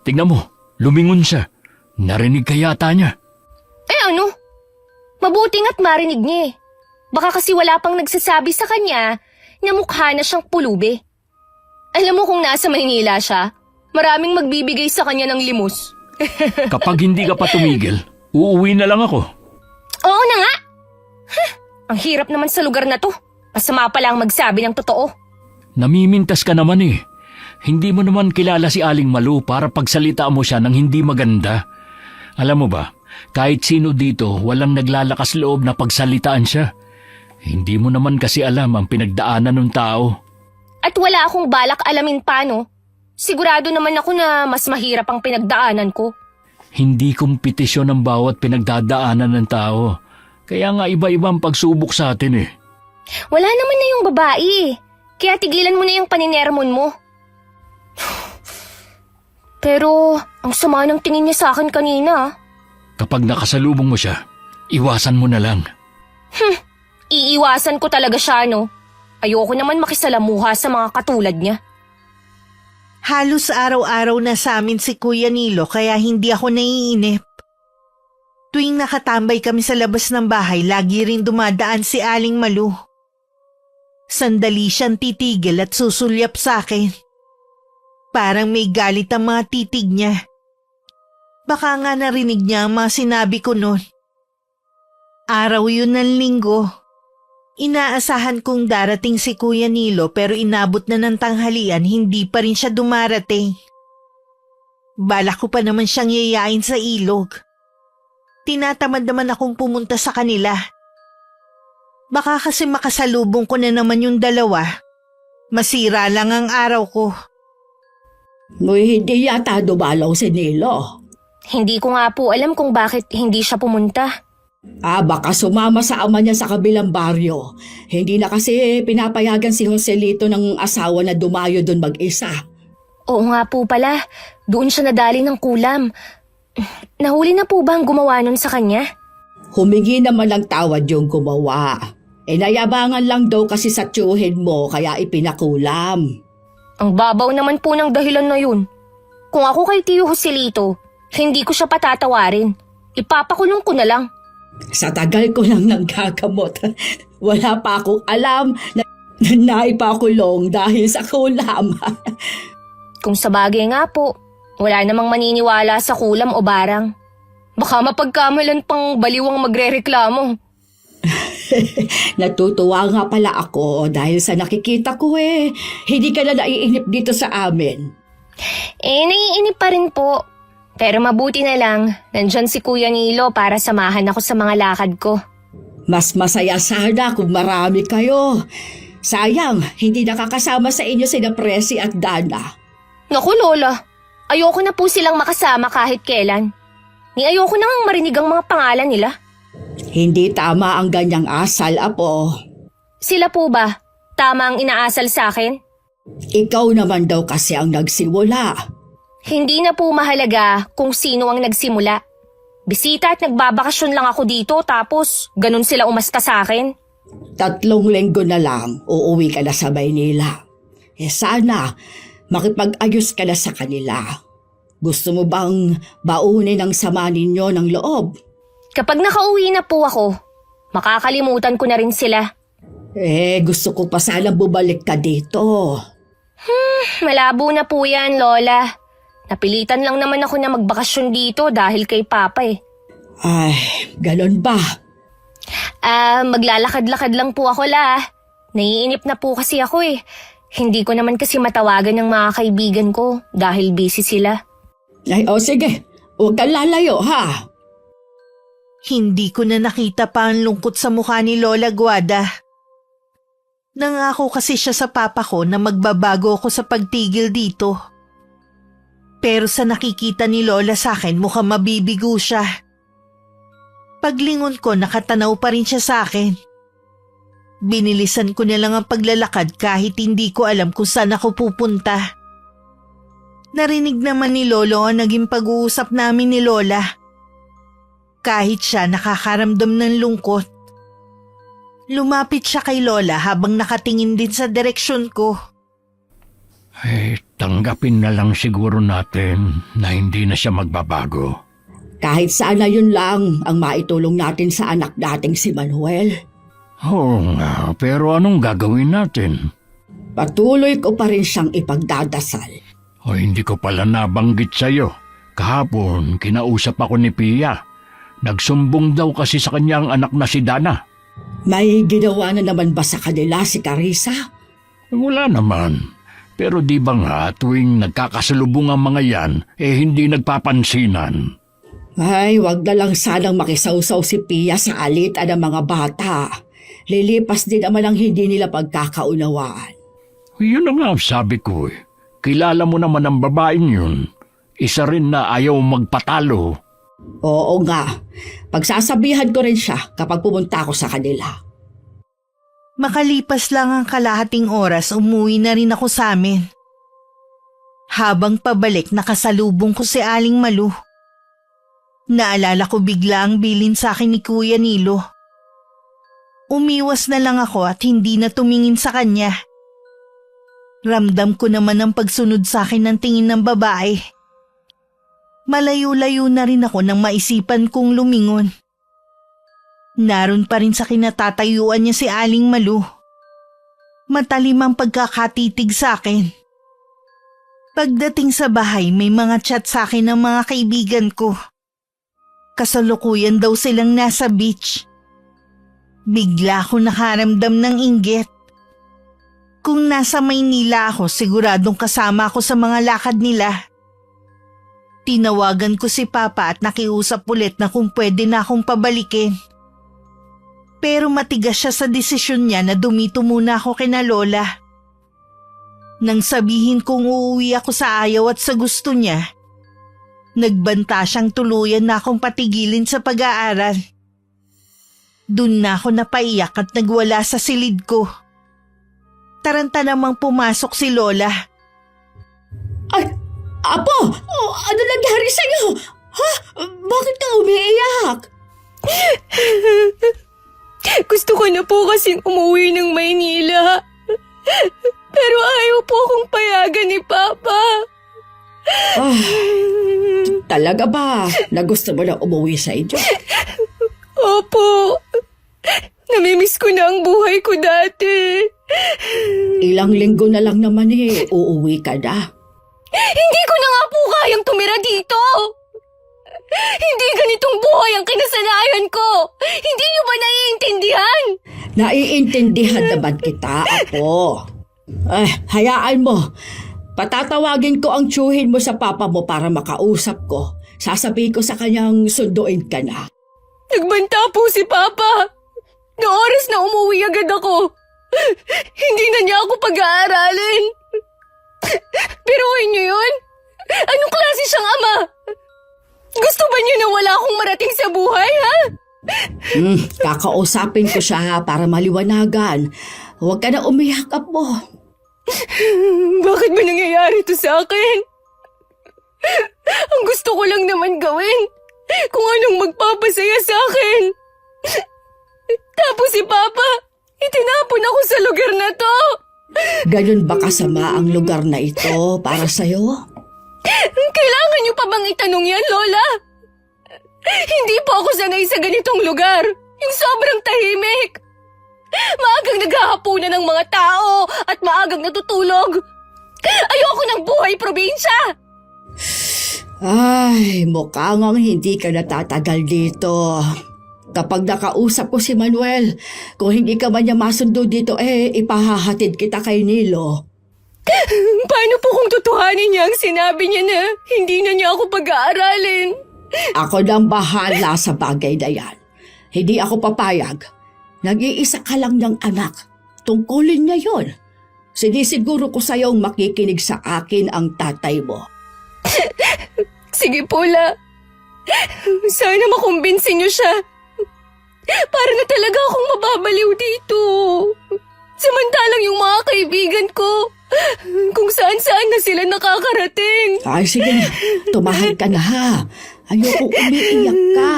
Tingnan mo, lumingon siya. Narinig ka yata niya. Eh ano? Mabuting at marinig niya eh. Baka kasi wala pang nagsasabi sa kanya na mukha na siyang pulubi. Alam mo kung nasa Maynila siya, maraming magbibigay sa kanya ng limos. Kapag hindi ka pa tumigil, uuwi na lang ako. Oo na nga! Ang hirap naman sa lugar na to. Masama pala ang magsabi ng totoo. Namimintas ka naman eh. Hindi mo naman kilala si Aling Malu para pagsalita mo siya ng hindi maganda. Alam mo ba, kahit sino dito walang naglalakas loob na pagsalitaan siya. Hindi mo naman kasi alam ang pinagdaanan ng tao. At wala akong balak alamin pa, no? Sigurado naman ako na mas mahirap ang pinagdaanan ko. Hindi kompetisyon ang bawat pinagdadaanan ng tao. Kaya nga iba-iba ang pagsubok sa atin eh. Wala naman na yung babae eh. Kaya tigilan mo na yung paninermon mo. Pero ang sama ng tingin niya sa akin kanina. Kapag nakasalubong mo siya, iwasan mo na lang. Iiwasan ko talaga siya, no? Ayoko naman makisalamuha sa mga katulad niya. Halos araw-araw na sa amin si Kuya Nilo kaya hindi ako naiinip. Tuwing nakatambay kami sa labas ng bahay, lagi rin dumadaan si Aling Malu. Sandali siyang titigil at susulyap sa akin. Parang may galit ang mga titig niya. Baka nga narinig niya ang mga sinabi ko noon. Araw yun ng linggo. Inaasahan kong darating si Kuya Nilo pero inabot na ng tanghalian, hindi pa rin siya dumarating. Balak ko pa naman siyang yayain sa ilog. Tinatamad naman akong pumunta sa kanila. Baka kasi makasalubong ko na naman yung dalawa. Masira lang ang araw ko. Hindi yata dumalaw si Nilo. Hindi ko nga po alam kung bakit hindi siya pumunta. Baka sumama sa ama niya sa kabilang baryo. Hindi na kasi pinapayagan si Joselito ng asawa na dumayo doon mag-isa. Oo nga po pala, doon siya nadali ng kulam. Nahuli na po ba ang gumawa nun sa kanya? Humingi naman ng tawad yung gumawa. Nayabangan lang daw kasi sa tiyuhin mo kaya ipinakulam. Ang babaw naman po ng dahilan na yun. Kung ako kay Tio Joselito, hindi ko siya patatawarin. Ipapakulong ko na lang. Sa tagal ko lang nanggagamot, wala pa akong alam na naipakulong dahil sa kulam. Kung sabagay nga po, wala namang maniniwala sa kulam o barang. Baka mapagkamalan pang baliwang magrereklamo. Natutuwa nga pala ako dahil sa nakikita ko hindi ka na naiinip dito sa amin. Naiinip pa rin po. Pero mabuti na lang, nandyan si Kuya Nilo para samahan ako sa mga lakad ko. Mas masaya sana kung marami kayo. Sayang, hindi nakakasama sa inyo sina Presi at Dana. Naku Lola, ayoko na po silang makasama kahit kailan. Ni ayoko nang marinig ang mga pangalan nila. Hindi tama ang ganyang asal, Apo. Sila po ba? Tama ang inaasal sa akin? Ikaw naman daw kasi ang nagsimula. Hindi na po mahalaga kung sino ang nagsimula. Bisita at nagbabakasyon lang ako dito tapos ganun sila umasta sa akin. 3 linggo na lang, uuwi ka na sa Maynila. Sana, makipag-ayos ka na sa kanila. Gusto mo bang baunin ang sama ninyo ng loob? Kapag nakauwi na po ako, makakalimutan ko na rin sila. Gusto ko pa sana bumalik ka dito. Malabo na po yan, Lola. Napilitan lang naman ako na magbakasyon dito dahil kay Papa Ay, galon ba? Maglalakad-lakad lang po ako Naiinip na po kasi ako Hindi ko naman kasi matawagan ng mga kaibigan ko dahil busy sila. Sige. Huwag kang lalayo, ha? Hindi ko na nakita pa ang lungkot sa mukha ni Lola Guada. Nangako kasi siya sa papa ko na magbabago ako sa pagtigil dito. Pero sa nakikita ni Lola sa akin mukhang mabibigo siya. Paglingon ko nakatanaw pa rin siya sa akin. Binilisan ko na lang ang paglalakad kahit hindi ko alam kung saan ako pupunta. Narinig naman ni Lolo ang naging pag-uusap namin ni Lola. Kahit siya nakakaramdam ng lungkot. Lumapit siya kay Lola habang nakatingin din sa direksyon ko. Tanggapin na lang siguro natin na hindi na siya magbabago. Kahit sana yun lang ang maitulong natin sa anak nating si Manuel. Oo nga, pero anong gagawin natin? Patuloy ko pa rin siyang ipagdadasal. Hindi ko pala nabanggit sa'yo. Kahapon, kinausap ako ni Pia. Nagsumbong daw kasi sa kanya ang anak na si Dana. May ginawa na naman ba sa kanila si Carissa? Wala naman. Pero di ba nga tuwing nagkakasalubong ang mga yan, hindi nagpapansinan. Ay, wag na lang sanang makisawsaw si Pia sa alitan ng mga bata. Lilipas din naman ang hindi nila pagkakaunawaan. Yun na nga sabi ko Kilala mo naman ang babaeng yun. Isa rin na ayaw magpatalo. Oo nga. Pagsasabihan ko rin siya kapag pumunta ako sa kanila. Makalipas lang ang kalahating oras, umuwi na rin ako sa amin. Habang pabalik, nakasalubong ko si Aling Malu. Naalala ko bigla ang bilin sa akin ni Kuya Nilo. Umiwas na lang ako at hindi na tumingin sa kanya. Ramdam ko naman ang pagsunod sa akin ng tingin ng babae. Malayo-layo na rin ako nang maisipan kong lumingon. Naroon pa rin sa kinatatayuan niya si Aling Malu. Matalim ang pagkakatitig sa akin. Pagdating sa bahay, may mga chat sa akin ng mga kaibigan ko. Kasalukuyan daw silang nasa beach. Bigla ako nakaramdam ng inggit. Kung nasa Maynila ako, siguradong kasama ako sa mga lakad nila. Tinawagan ko si Papa at nakiusap ulit na kung pwede na akong pabalikin. Pero matigas siya sa desisyon niya na dumito muna ako kina Lola. Nang sabihin kong uuwi ako sa ayaw at sa gusto niya, nagbanta siyang tuluyan na akong patigilin sa pag-aaral. Dun na ako napaiyak at nagwala sa silid ko. Taranta namang pumasok si Lola. Ay, Apo! Ano nangyari sa'yo? Ha? Bakit ka umiiyak? Gusto ko na po kasing umuwi ng Maynila. Pero ayaw po akong payagan ni Papa. Ah, talaga ba na gusto mo na umuwi sa inyo? Opo. Namimiss ko na ang buhay ko dati. Ilang linggo na lang naman uuwi ka na. Hindi ko na nga po kayang tumira dito. Hindi ganitong buhay ang kinasanayan ko. Hindi niyo ba naiintindihan? Naiintindihan naman kita, Apo. Hayaan mo. Patatawagin ko ang tiyuhin mo sa papa mo para makausap ko. Sasabihin ko sa kanyang sunduin ka na. Nagbanta po si Papa. Na oras na umuwi agad ako. Hindi na niya ako pag-aaralin. Biruin niyo yun? Anong klase siyang ama? Gusto ba niyo na wala akong marating sa buhay, ha? Kakausapin ko siya para maliwanagan. Huwag ka na umiyak, Apo. Bakit ba nangyayari to sa akin? Ang gusto ko lang naman gawin kung anong magpapasaya sa akin. Tapos si Papa, itinapon ako sa lugar na to. Ganun ba kasama ang lugar na ito para sa'yo? Kailangan niyo pa bang itanong yan, Lola? Hindi po ako sanay sa ganitong lugar. Yung sobrang tahimik. Maagang naghahapunan ng mga tao at maagang natutulog. Ayoko ng buhay probinsya. Ay, mukhang hindi ka natatagal dito. Kapag nakausap ko si Manuel, kung hindi ka man niya masundo dito, ipahahatid kita kay Nilo. Paano po kung tutuhanin niya ang sinabi niya na hindi na niya ako pag-aaralin? Ako nang bahala sa bagay na yan. Hindi ako papayag. Nag-iisa ka lang ng anak. Tungkulin niya yon. Sinisiguro ko sa'yong makikinig sa akin ang tatay mo. Sige po, La. Sana makumbinsin niyo siya. Para na talaga akong mababaliw dito. Samantalang yung mga kaibigan ko, kung saan-saan na sila nakakarating. Ay, sige na. Tumahal ka na ha. Ayoko umiiyak ka.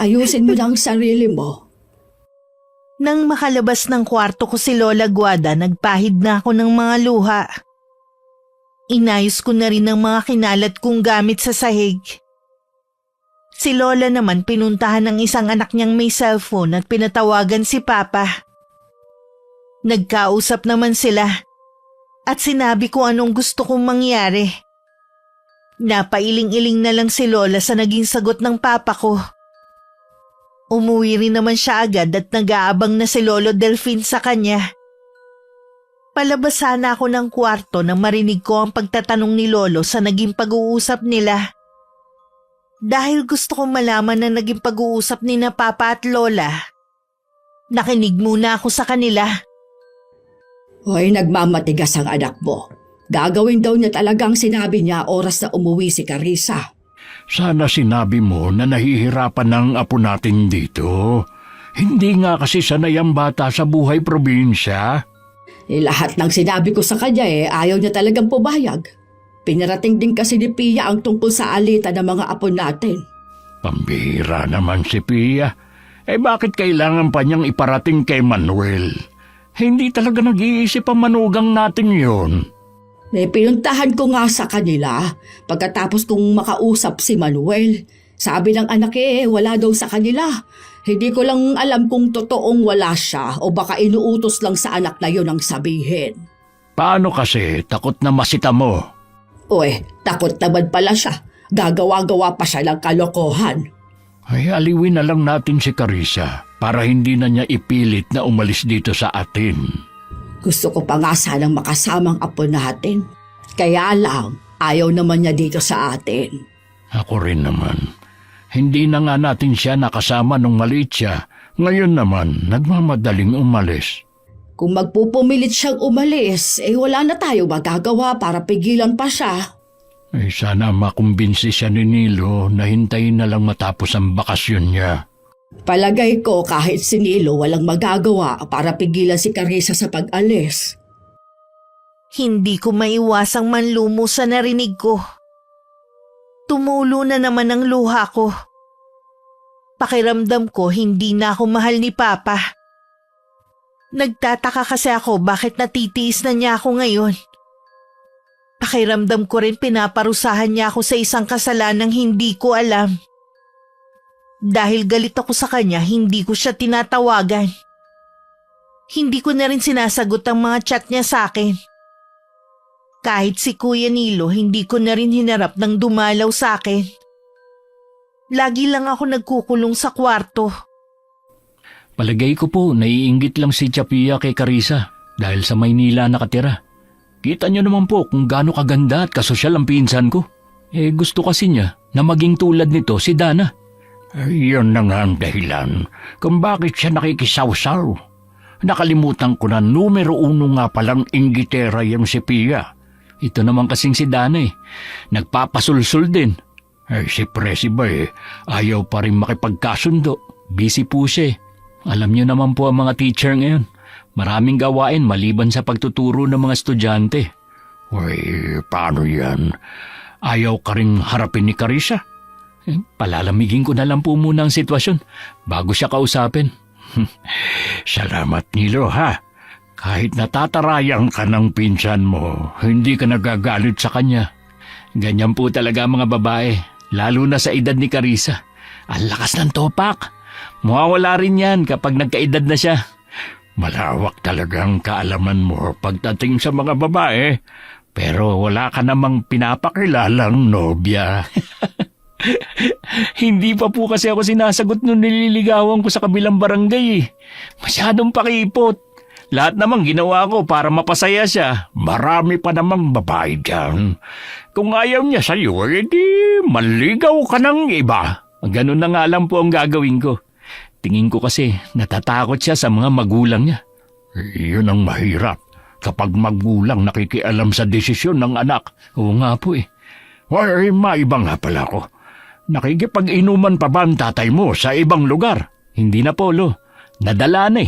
Ayusin mo na ang sarili mo. Nang makalabas ng kwarto ko si Lola Guada, nagpahid na ako ng mga luha. Inayos ko na rin ang mga kinalat kong gamit sa sahig. Si Lola naman pinuntahan ng isang anak niyang may cellphone at pinatawagan si Papa. Nagkausap naman sila at sinabi ko anong gusto kong mangyari. Napailing-iling na lang si Lola sa naging sagot ng Papa ko. Umuwi rin naman siya agad at nag-aabang na si Lolo Delfin sa kanya. Palabas sana ako ng kwarto nang marinig ko ang pagtatanong ni Lolo sa naging pag-uusap nila. Dahil gusto kong malaman na naging pag-uusap ni na Papa at Lola, nakinig muna ako sa kanila. Hoy, nagmamatigas ang anak mo. Gagawin daw niya talagang sinabi niya oras na umuwi si Carissa. Sana sinabi mo na nahihirapan ng apo natin dito. Hindi nga kasi sanay ang bata sa buhay probinsya. Lahat ng sinabi ko sa kanya ayaw niya talagang pumayag. Pinarating din kasi ni Pia ang tungkol sa alita ng mga apo natin. Pambihira naman si Pia. Bakit kailangan pa niyang iparating kay Manuel? Hindi talaga nag-iisip ang manugang natin yun. Pinuntahan ko nga sa kanila pagkatapos kong makausap si Manuel. Sabi ng anak wala daw sa kanila. Hindi ko lang alam kung totoong wala siya o baka inuutos lang sa anak na yun ang sabihin. Paano kasi? Takot na masita mo. Takot naman pala siya. Gagawa-gawa pa siya ng kalokohan. Ay, aliwin na lang natin si Carissa para hindi na niya ipilit na umalis dito sa atin. Gusto ko pa nga sanang makasamang apo natin. Kaya lang, ayaw naman niya dito sa atin. Ako rin naman. Hindi na nga natin siya nakasama nung maliit siya. Ngayon naman, nagmamadaling umalis. Kung magpupumilit siyang umalis, wala na tayo magagawa para pigilan pa siya. Sana makumbinsi siya ni Nilo na hintayin na lang matapos ang bakasyon niya. Palagay ko kahit si Nilo walang magagawa para pigilan si Carissa sa pag-alis. Hindi ko maiwasang manlumo sa narinig ko. Tumulo na naman ang luha ko. Pakiramdam ko hindi na ako mahal ni Papa. Nagtataka kasi ako bakit natitiis na niya ako ngayon. Pakiramdam ko rin pinaparusahan niya ako sa isang kasalanang hindi ko alam. Dahil galit ako sa kanya, hindi ko siya tinatawagan. Hindi ko na rin sinasagot ang mga chat niya sa akin. Kahit si Kuya Nilo, hindi ko na rin hinarap ng dumalaw sa akin. Lagi lang ako nagkukulong sa kwarto. Palagay ko po, naiinggit lang si Chapia kay Carissa dahil sa Maynila nakatira. Kita niyo naman po kung gaano kaganda at kasosyal ang pinsan ko. Gusto kasi niya na maging tulad nito si Dana. Iyon na nga ang dahilan kung bakit siya nakikisawsaw. Nakalimutan ko na numero 1 nga palang inggitera yung si Pia. Ito naman kasing si Dana nagpapasulsul din. Si Presi ba ayaw pa rin makipagkasundo. Busy po siya. Alam niyo naman po ang mga teacher ngayon. Maraming gawain maliban sa pagtuturo ng mga estudyante. Paano yan? Ayaw ka rin harapin ni Carissa? Palalamigin ko na lang po muna ang sitwasyon bago siya kausapin. Salamat, Nilo, ha? Kahit natatarayang ka ng pinsan mo, hindi ka nagagalit sa kanya. Ganyan po talaga mga babae, lalo na sa edad ni Carissa. Ang lakas ng topak. Mawawala rin yan kapag nagkaedad na siya. Malawak talagang kaalaman mo pagdating sa mga babae, pero wala ka namang pinapakilalang nobya. Hindi pa po kasi ako sinasagot nung nililigawan ko sa kabilang barangay. Masyadong pakipot. Lahat namang ginawa ko para mapasaya siya. Marami pa namang babae dyan. Kung ayaw niya sa'yo, edi maligaw ka ng iba. Ganun na nga lang po ang gagawin ko. Tingin ko kasi natatakot siya sa mga magulang niya. Yun ang mahirap. Kapag magulang nakikialam sa desisyon ng anak. Oo nga po maiba nga pala ko. Nakikipag-inuman pa ba ang tatay mo sa ibang lugar? Hindi na, Polo. Nadala na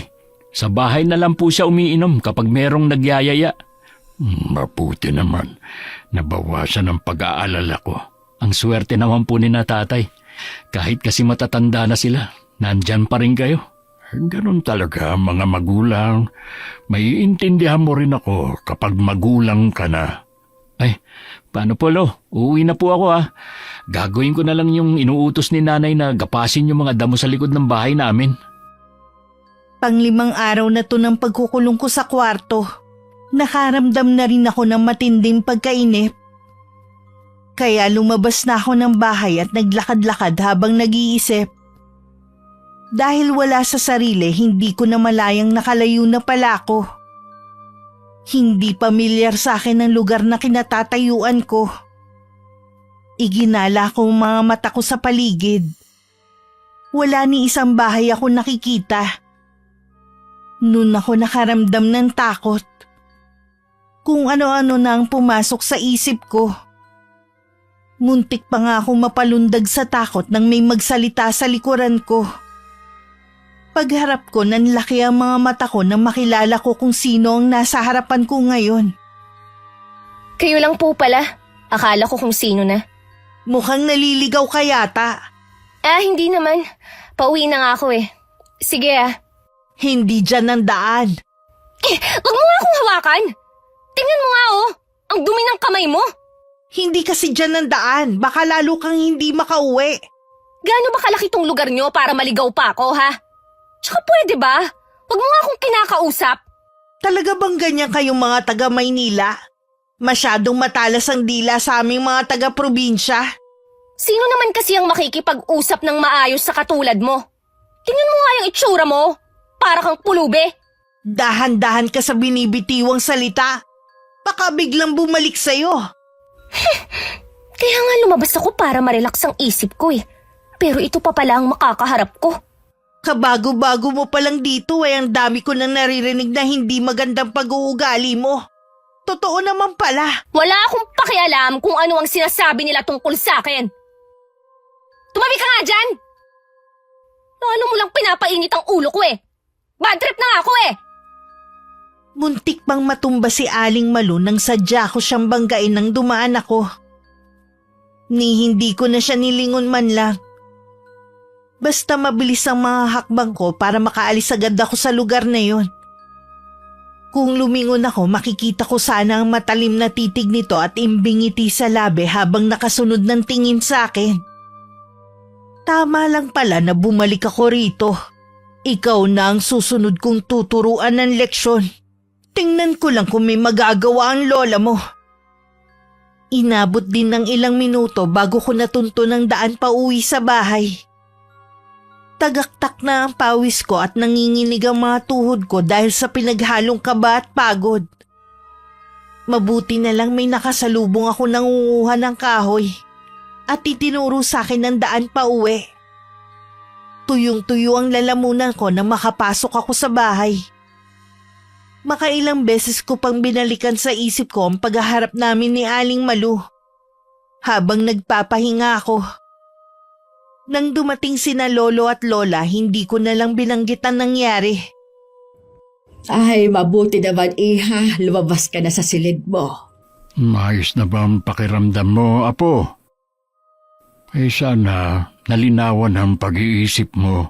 Sa bahay na lang po siya umiinom kapag merong nagyayaya. Mabuti naman. Nabawasan ang pag-aalala ko. Ang swerte naman po ni na tatay. Kahit kasi matatanda na sila, nandyan pa rin kayo. Ganun talaga mga magulang. Maiintindihan mo rin ako kapag magulang ka na. Paano, Polo? Uuwi na po ako Gagawin ko na lang yung inuutos ni nanay na gapasin yung mga damo sa likod ng bahay namin. Pang-5 araw na to ng pagkukulong ko sa kwarto. Nakaramdam na rin ako ng matinding pagkainip. Kaya lumabas na ako ng bahay at naglakad-lakad habang nag-iisip. Dahil wala sa sarili, hindi ko na malayang nakalayo na pala ako. Hindi pamilyar sa akin ang lugar na kinatatayuan ko. Iginala ko ang mga mata ko sa paligid. Wala ni isang bahay ako nakikita. Noon ako nakaramdam ng takot. Kung ano-ano na ang pumasok sa isip ko. Muntik pa nga ako mapalundag sa takot nang may magsalita sa likuran ko. Pagharap ko, nanlaki ang mga mata ko nang makilala ko kung sino ang nasa harapan ko ngayon. Kayo lang po pala. Akala ko kung sino na. Mukhang naliligaw ka yata. Hindi naman. Pauwi na nga ako Sige Hindi dyan ang daan. Wag mo nga akong hawakan. Tingnan mo nga ang dumi ng kamay mo. Hindi kasi dyan ang daan. Baka lalo kang hindi makauwi. Gaano ba kalaki tong lugar nyo para maligaw pa ako, ha? Tsaka pwede ba? Wag mo nga akong kinakausap. Talaga bang ganyan kayong mga taga Maynila? Masyadong matalas ang dila sa aming mga taga-probinsya. Sino naman kasi ang makikipag-usap ng maayos sa katulad mo? Tingnan mo nga yung itsura mo. Para kang pulube. Dahan-dahan ka sa binibitiwang salita. Baka biglang bumalik sa'yo. Kaya nga lumabas ako para marelax ang isip ko Pero ito pa pala ang makakaharap ko. Kabago-bago mo palang dito ang dami ko nang naririnig na hindi magandang pag-uugali mo. Totoo naman pala. Wala akong pakialam kung ano ang sinasabi nila tungkol sa akin. Tumabi ka nga dyan! Lalo mo lang pinapainit ang ulo ko eh. Bad trip na nga ako eh. Muntik pang matumba si Aling Malu nang sadya ko siyang banggain nang dumaan ako. Ni hindi ko na siya nilingon man lang. Basta mabilis ang mga hakbang ko para makaalis agad ako sa lugar na yon. Kung lumingon ako, makikita ko sana ang matalim na titig nito at imbingiti sa labi habang nakasunod ng tingin sa akin. Tama lang pala na bumalik ako rito. Ikaw na ang susunod kong tuturuan ng leksyon. Tingnan ko lang kung may magagawa ang lola mo. Inabot din ng ilang minuto bago ko natunto ng daan pa uwi sa bahay. Tagaktak na ang pawis ko at nanginginig ang mga tuhod ko dahil sa pinaghalong kaba at pagod. Mabuti na lang may nakasalubong ako nangunguha ng kahoy at itinuro sa akin ng daan pa uwi. Tuyong-tuyo ang lalamunan ko nang makapasok ako sa bahay. Makailang beses ko pang binalikan sa isip ko ang paghaharap namin ni Aling Malu habang nagpapahinga ako. Nang dumating sina lolo at lola, hindi ko na lang binanggit ang nangyari. Ay, mabuti naman, Iha. Lumabas ka na sa silid mo. Maayos na ba ang pakiramdam mo, Apo? Sana nalinawan ang pag-iisip mo.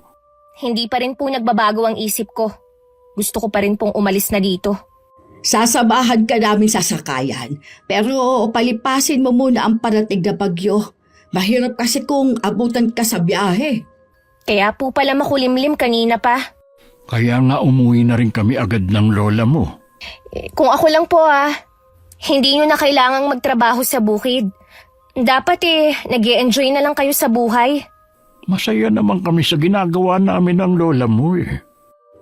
Hindi pa rin po nagbabago ang isip ko. Gusto ko pa rin pong umalis na dito. Sasamahan ka namin sa sakayan. Pero palipasin mo muna ang parating na bagyo. Mahirap kasi kung abutan ka sa biyahe. Kaya po pala makulimlim kanina pa. Kaya nga umuwi na rin kami agad ng lola mo. Kung ako lang po hindi nyo na kailangang magtrabaho sa bukid. Dapat nag-e-enjoy na lang kayo sa buhay. Masaya naman kami sa ginagawa namin ng lola mo eh.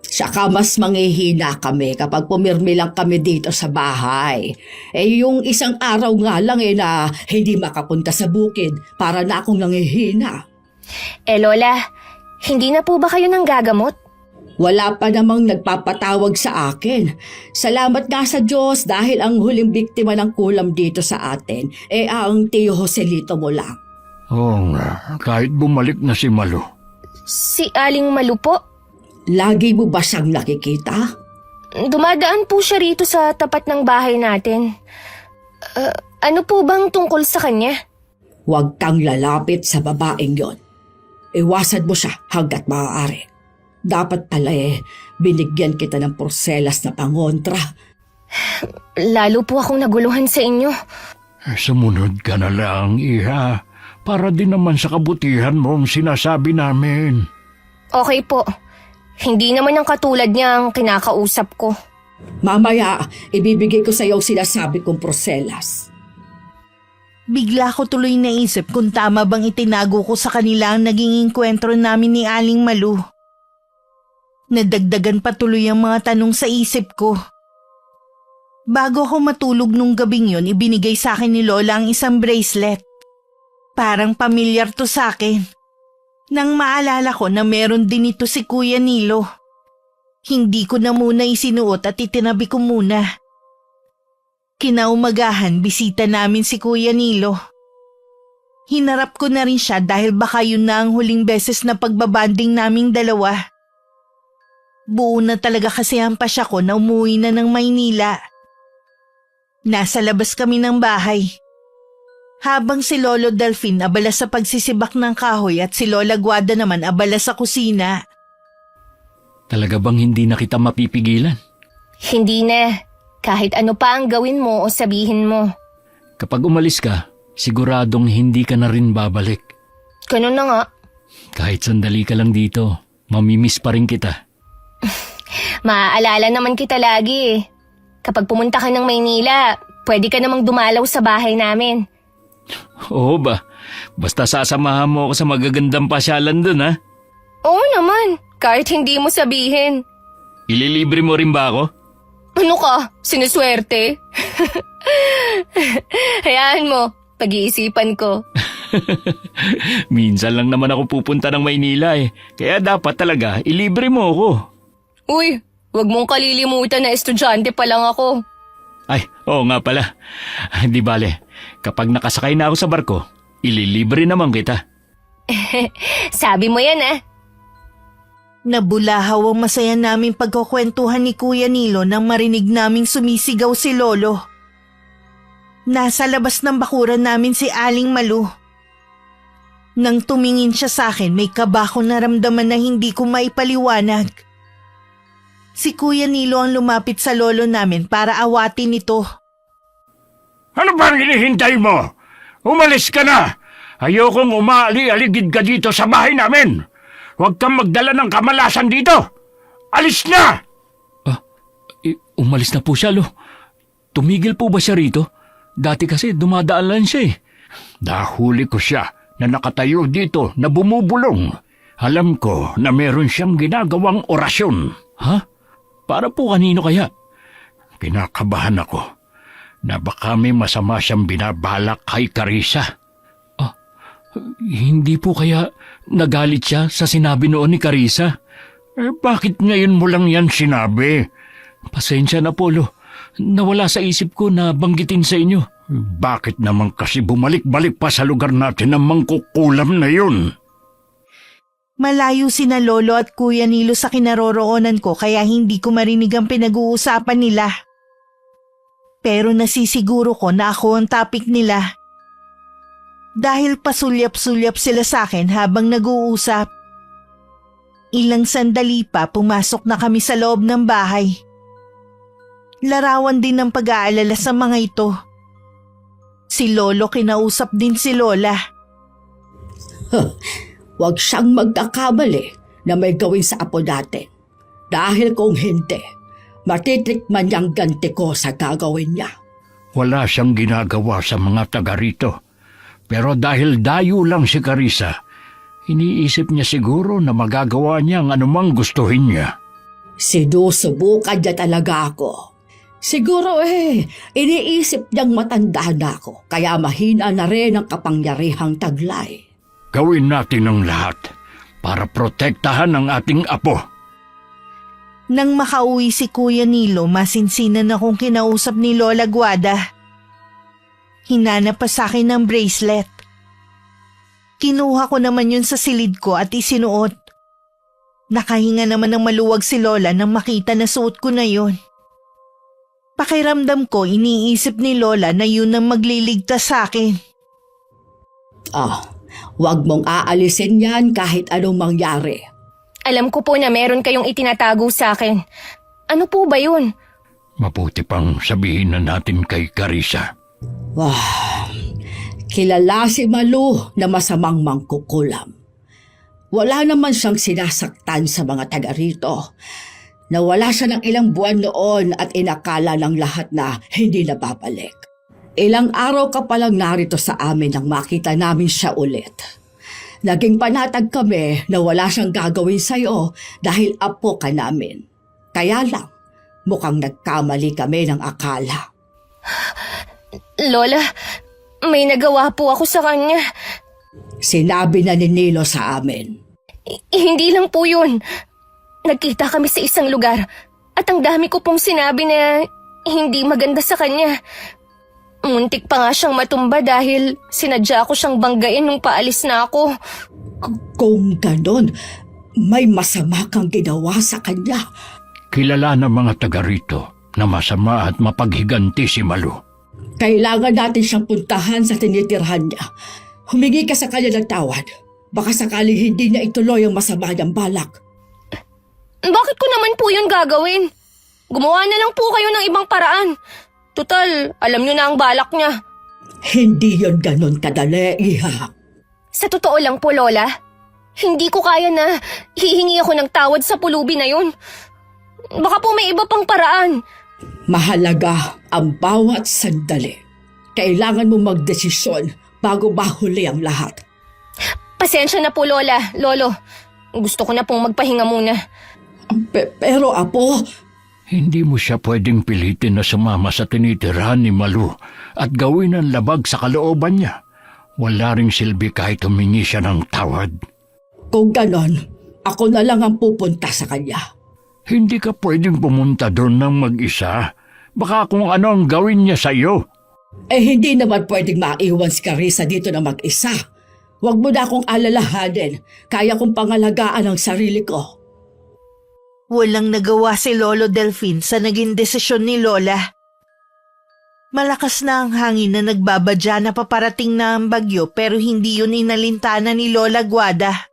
Saka mas manghihina kami kapag pumirmi lang kami dito sa bahay. Yung isang araw nga lang na hindi makapunta sa bukid para na akong nanghihina. Lola, hindi na po ba kayo nang gagamot? Wala pa namang nagpapatawag sa akin. Salamat nga sa Diyos dahil ang huling biktima ng kulam dito sa atin ang Tio Joselito mo lang. Oo nga, kahit bumalik na si Malu. Si Aling Malu po? Lagi mo ba siyang nakikita? Dumadaan po siya rito sa tapat ng bahay natin. Ano po bang tungkol sa kanya? Huwag kang lalapit sa babaeng yon. Iwasan mo siya hanggat maaari. Dapat pala binigyan kita ng porselas na pangontra. Lalo po akong naguluhan sa inyo. Sumunod ka na lang, Iha, para din naman sa kabutihan mo ang sinasabi namin. Okay po. Hindi naman ang katulad niya ang kinakausap ko. Mamaya, ibibigay ko sa iyo ang sinasabi kong porselas. Bigla ko tuloy naisip kung tama bang itinago ko sa kanila ang naging enkwentro namin ni Aling Malu. Nadagdagan pa tuloy ang mga tanong sa isip ko. Bago ako matulog nung gabing yon, ibinigay sa akin ni Lola ang isang bracelet. Parang pamilyar to sa akin. Nang maalala ko na meron din ito si Kuya Nilo. Hindi ko na muna isinuot at itinabi ko muna. Kinaumagahan, bisita namin si Kuya Nilo. Hinarap ko na rin siya dahil baka yun na ang huling beses na pagbabanding naming dalawa. Buo na talaga kasi ang pasya ko na umuwi na ng Maynila. Nasa labas kami ng bahay. Habang si Lolo Delfin abala sa pagsisibak ng kahoy at si Lola Guada naman abala sa kusina. Talaga bang hindi na kita mapipigilan? Hindi na. Kahit ano pa ang gawin mo o sabihin mo. Kapag umalis ka, siguradong hindi ka na rin babalik. Ganun na nga. Kahit sandali ka lang dito, mamimiss pa rin kita. Maaalala naman kita lagi. Kapag pumunta ka ng Maynila, pwede ka namang dumalaw sa bahay namin. Oo ba? Basta sasamahan mo ako sa magagandang pasyalan dun, ha? Oo naman, kahit hindi mo sabihin. Ililibre mo rin ba ako? Ano ka? Sinuswerte? Hayaan mo, pag-iisipan ko. Minsan lang naman ako pupunta ng Maynila kaya dapat talaga ilibre mo ako. Uy, wag mong kalilimutan na estudyante pa lang ako. Ay, oo nga pala. Di bale, kapag nakasakay na ako sa barko, ililibre naman kita. Sabi mo yan Nabulahaw ang masaya naming pagkukwentuhan ni Kuya Nilo nang marinig naming sumisigaw si Lolo. Nasa labas ng bakuran namin si Aling Malu. Nang tumingin siya sa akin, may kaba akong naramdaman na hindi ko maipaliwanag. Si Kuya Nilo ang lumapit sa lolo namin para awatin ito. Ano bang hinihintay mo? Umalis ka na! Ayokong umaali-aligid ka dito sa bahay namin! Huwag kang magdala ng kamalasan dito! Alis na! Umalis na po siya, Lo. Tumigil po ba siya rito? Dati kasi dumadaan lang siya eh. Nahuli ko siya na nakatayo dito na bumubulong. Alam ko na meron siyang ginagawang orasyon. Ha? Para po kanino kaya? Kinakabahan ako na baka may masama siyang binabalak kay Carissa. Hindi po kaya nagalit siya sa sinabi noon ni Carissa? Bakit ngayon mo lang yan sinabi? Pasensya na po, Lo. Nawala sa isip ko na banggitin sa inyo. Bakit naman kasi bumalik-balik pa sa lugar natin ang mangkukulam na yun? Malayo sina Lolo at Kuya Nilo sa kinaroroonan ko kaya hindi ko marinig ang pinag-uusapan nila. Pero nasisiguro ko na ako ang topic nila. Dahil pasulyap-sulyap sila sa akin habang nag-uusap. Ilang sandali pa pumasok na kami sa loob ng bahay. Larawan din ng pag-aalala sa mga ito. Si Lolo kinausap din si Lola. Huwag siyang magkakamali na may gawin sa apo natin. Dahil kung hindi, matitikman niyang ganti ko sa gagawin niya. Wala siyang ginagawa sa mga taga rito. Pero dahil dayo lang si Carissa, iniisip niya siguro na magagawa niya ang anumang gustuhin niya. Sinusubukan niya talaga ako. Siguro iniisip niyang matanda na ako, kaya mahina na rin ang kapangyarihang taglay. Gawin natin ang lahat para protektahan ang ating apo. Nang makauwi si Kuya Nilo, masinsinan akong kinausap ni Lola Guada. Hinanap pa sa akin ng bracelet. Kinuha ko naman yun sa silid ko at isinuot. Nakahinga naman ng maluwag si Lola nang makita na suot ko na yun. Pakiramdam ko iniisip ni Lola na yun ang magliligtas sa akin. Huwag mong aalisin yan kahit anong mangyari. Alam ko po na meron kayong itinatago sa akin. Ano po ba yun? Mabuti pang sabihin na natin kay Carissa. Kilala si Malu na masamang mangkukulam. Wala naman siyang sinasaktan sa mga taga rito. Nawala siya ng ilang buwan noon at inakala ng lahat na hindi na babalik. Ilang araw ka palang narito sa amin nang makita namin siya ulit. Naging panatag kami na wala siyang gagawin sa'yo dahil apo ka namin. Kaya lang, mukhang nagkamali kami ng akala. Lola, may nagawa po ako sa kanya. Sinabi na ni Nilo sa amin. Hindi lang po yun. Nagkita kami sa isang lugar at ang dami ko pong sinabi na hindi maganda sa kanya. Muntik pa nga siyang matumba dahil sinadya ko siyang banggain nung paalis na ako. Kung ganon, may masama kang ginawa sa kanya. Kilala ng mga taga rito na masama at mapaghiganti si Malu. Kailangan natin siyang puntahan sa tinitirhan niya. Humingi ka sa kanya ng tawad. Baka sakaling hindi niya ituloy ang masama niyang balak. Bakit ko naman po yun gagawin? Gumawa na lang po kayo ng ibang paraan. Tutal, alam niyo na ang balak niya. Hindi yon ganon kadali, Iha. Sa totoo lang po, Lola, hindi ko kaya na hihingi ako ng tawad sa pulubi na yun. Baka po may iba pang paraan. Mahalaga ang bawat sandali. Kailangan mo magdesisyon bago mahuli ang lahat. Pasensya na po, Lola, Lolo. Gusto ko na pong magpahinga muna. Pero apo, Hindi mo siya pwedeng pilitin na sumama sa tinitirhan ni Malu at gawin ang labag sa kalooban niya. Wala ring silbi kahit humingi siya ng tawad. kung ganon, ako na lang ang pupunta sa kanya. Hindi ka pwedeng pumunta doon ng mag-isa. Baka kung ano ang gawin niya sa iyo. Hindi naman pwedeng maiwan si Carissa dito na mag-isa. Huwag mo na akong alalahanin. Kaya kong pangalagaan ang sarili ko. Walang nagawa si Lolo Delfin sa naging desisyon ni Lola. Malakas na ang hangin na nagbabadya na paparating na ang bagyo pero hindi yun inalintana ni Lola Guada.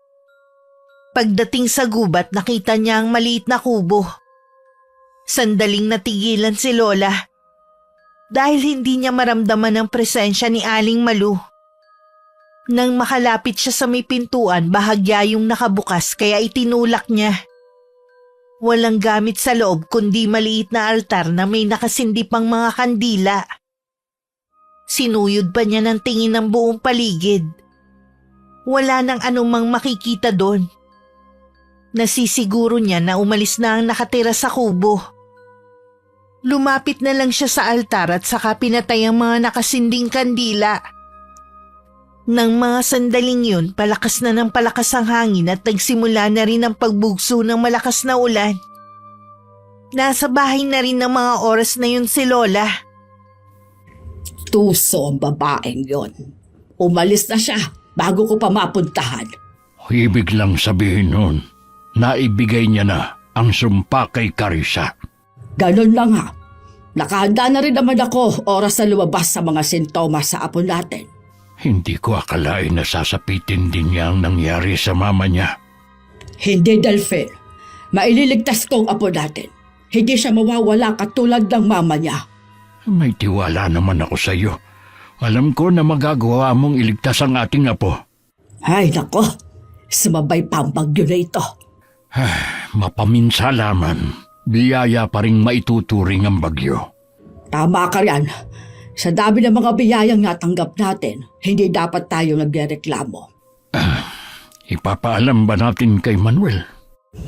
Pagdating sa gubat, nakita niya ang maliit na kubo. Sandaling natigilan si Lola dahil hindi niya maramdaman ang presensya ni Aling Malu. Nang makalapit siya sa may pintuan, bahagya yung nakabukas kaya itinulak niya. Walang gamit sa loob kundi maliit na altar na may nakasindi pang mga kandila. Sinuyod pa niya ng tingin ng buong paligid. Wala nang anumang makikita doon. Nasisiguro niya na umalis na ang nakatira sa kubo. Lumapit na lang siya sa altar at saka pinatay ang mga nakasinding kandila. Nang mga sandaling yun, palakas na ng palakas ang hangin at nagsimula na rin ang pagbugso ng malakas na ulan. Nasa bahay na rin ng mga oras na yun si Lola. Tuso ang babaeng yon. Umalis na siya bago ko pa mapuntahan. Ibig lang sabihin nun, naibigay niya na ang sumpa kay Carissa. Ganon lang ha. Nakahanda na rin naman ako oras na lumabas sa mga sintomas sa apo natin. Hindi ko akalain na sasapitin din niya ang nangyari sa mama niya. Hindi, Delfin. Maililigtas ko ang apo natin. Hindi siya mawawala katulad ng mama niya. May tiwala naman ako sa iyo. Alam ko na magagawa mong iligtas ang ating apo. Ay, nako. Sumabay pa ang bagyo na ito. Mapaminsalaman, biyaya pa rin maituturing ang bagyo. Tama ka yan. Sa dami ng mga biyayang natanggap natin, hindi dapat tayo nagreklamo. Ipapaalam ba natin kay Manuel?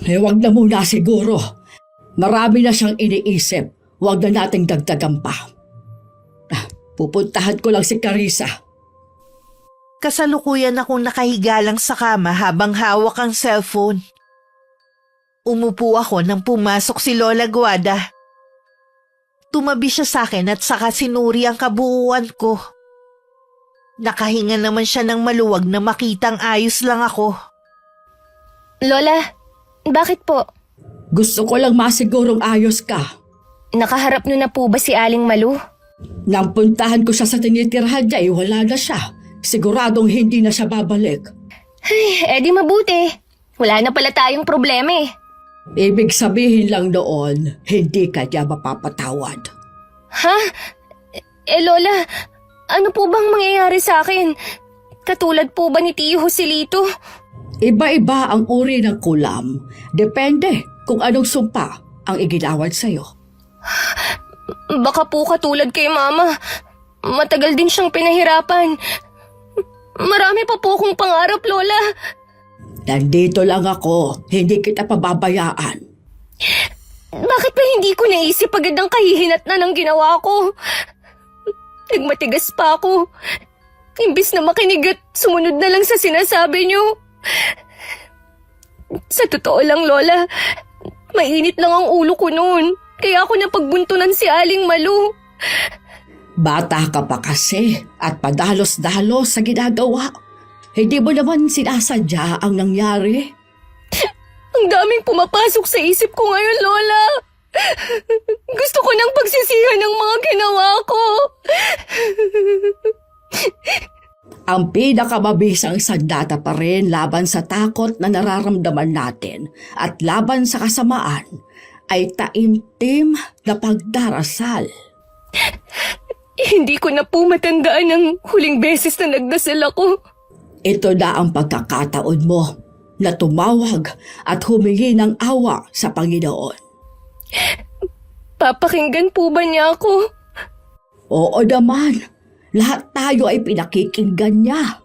Wag na muna siguro. Marami na siyang iniisip. Wag na nating dagdagan pa. Pupuntahan ko lang si Carissa. Kasalukuyan akong nakahiga lang sa kama habang hawak ang cellphone. Umupo ako nang pumasok si Lola Guada. Tumabi siya sa akin at saka sinuri ang kabuuan ko. Nakahinga naman siya ng maluwag na makitang ayos lang ako. Lola, bakit po? Gusto ko lang masigurong ayos ka. Nakaharap niyo na po ba si Aling Malu? Nang puntahan ko siya sa tinitirhan niya, wala na siya. Siguradong hindi na siya babalik. Ay, edi mabuti. Wala na pala tayong problema eh. Ibig sabihin lang noon, hindi ka niya mapapatawad. Ha? Lola, ano po bang mangyayari sa akin? Katulad po ba ni Tio Joselito? Iba-iba ang uri ng kulam. Depende kung anong sumpa ang iginawad sa'yo. Baka po katulad kay Mama. Matagal din siyang pinahirapan. Marami pa po akong pangarap, Lola. Nandito lang ako, hindi kita pababayaan. Bakit ba hindi ko naisip agad ang kahihinat na ng ginawa ko? Nagmatigas pa ako. Imbis na makinig at sumunod na lang sa sinasabi niyo. Sa totoo lang, Lola, mainit lang ang ulo ko noon. Kaya ako napagbuntunan si Aling Malu. Bata ka pa kasi at padalos-dalos sa ginagawa. Hindi mo naman sinasadya ang nangyari. Ang daming pumapasok sa isip ko ngayon, Lola. Gusto ko nang pagsisihan ng mga ginawa ko. Ang pinakamabisang sandata pa rin laban sa takot na nararamdaman natin at laban sa kasamaan ay taimtim na pagdarasal. Hindi ko na po matandaan ang huling beses na nagdasal ako. Ito na ang pagkakataon mo na tumawag at humingi ng awa sa Panginoon. Papakinggan po ba niya ako? Oo naman, lahat tayo ay pinakikinggan niya.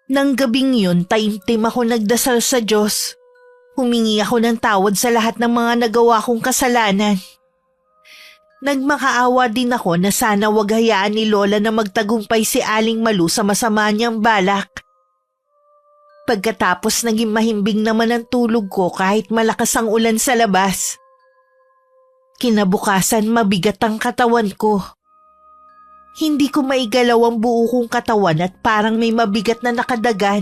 Nang gabing yun, taimtim ako nagdasal sa Diyos. Humingi ako ng tawad sa lahat ng mga nagawa kong kasalanan. Nagmakaawa din ako na sana wag hayaan ni Lola na magtagumpay si Aling Malu sa masama niyang balak. Pagkatapos naging mahimbing naman ang tulog ko kahit malakas ang ulan sa labas. Kinabukasan mabigat ang katawan ko. Hindi ko maigalaw ang buo kong katawan at parang may mabigat na nakadagan.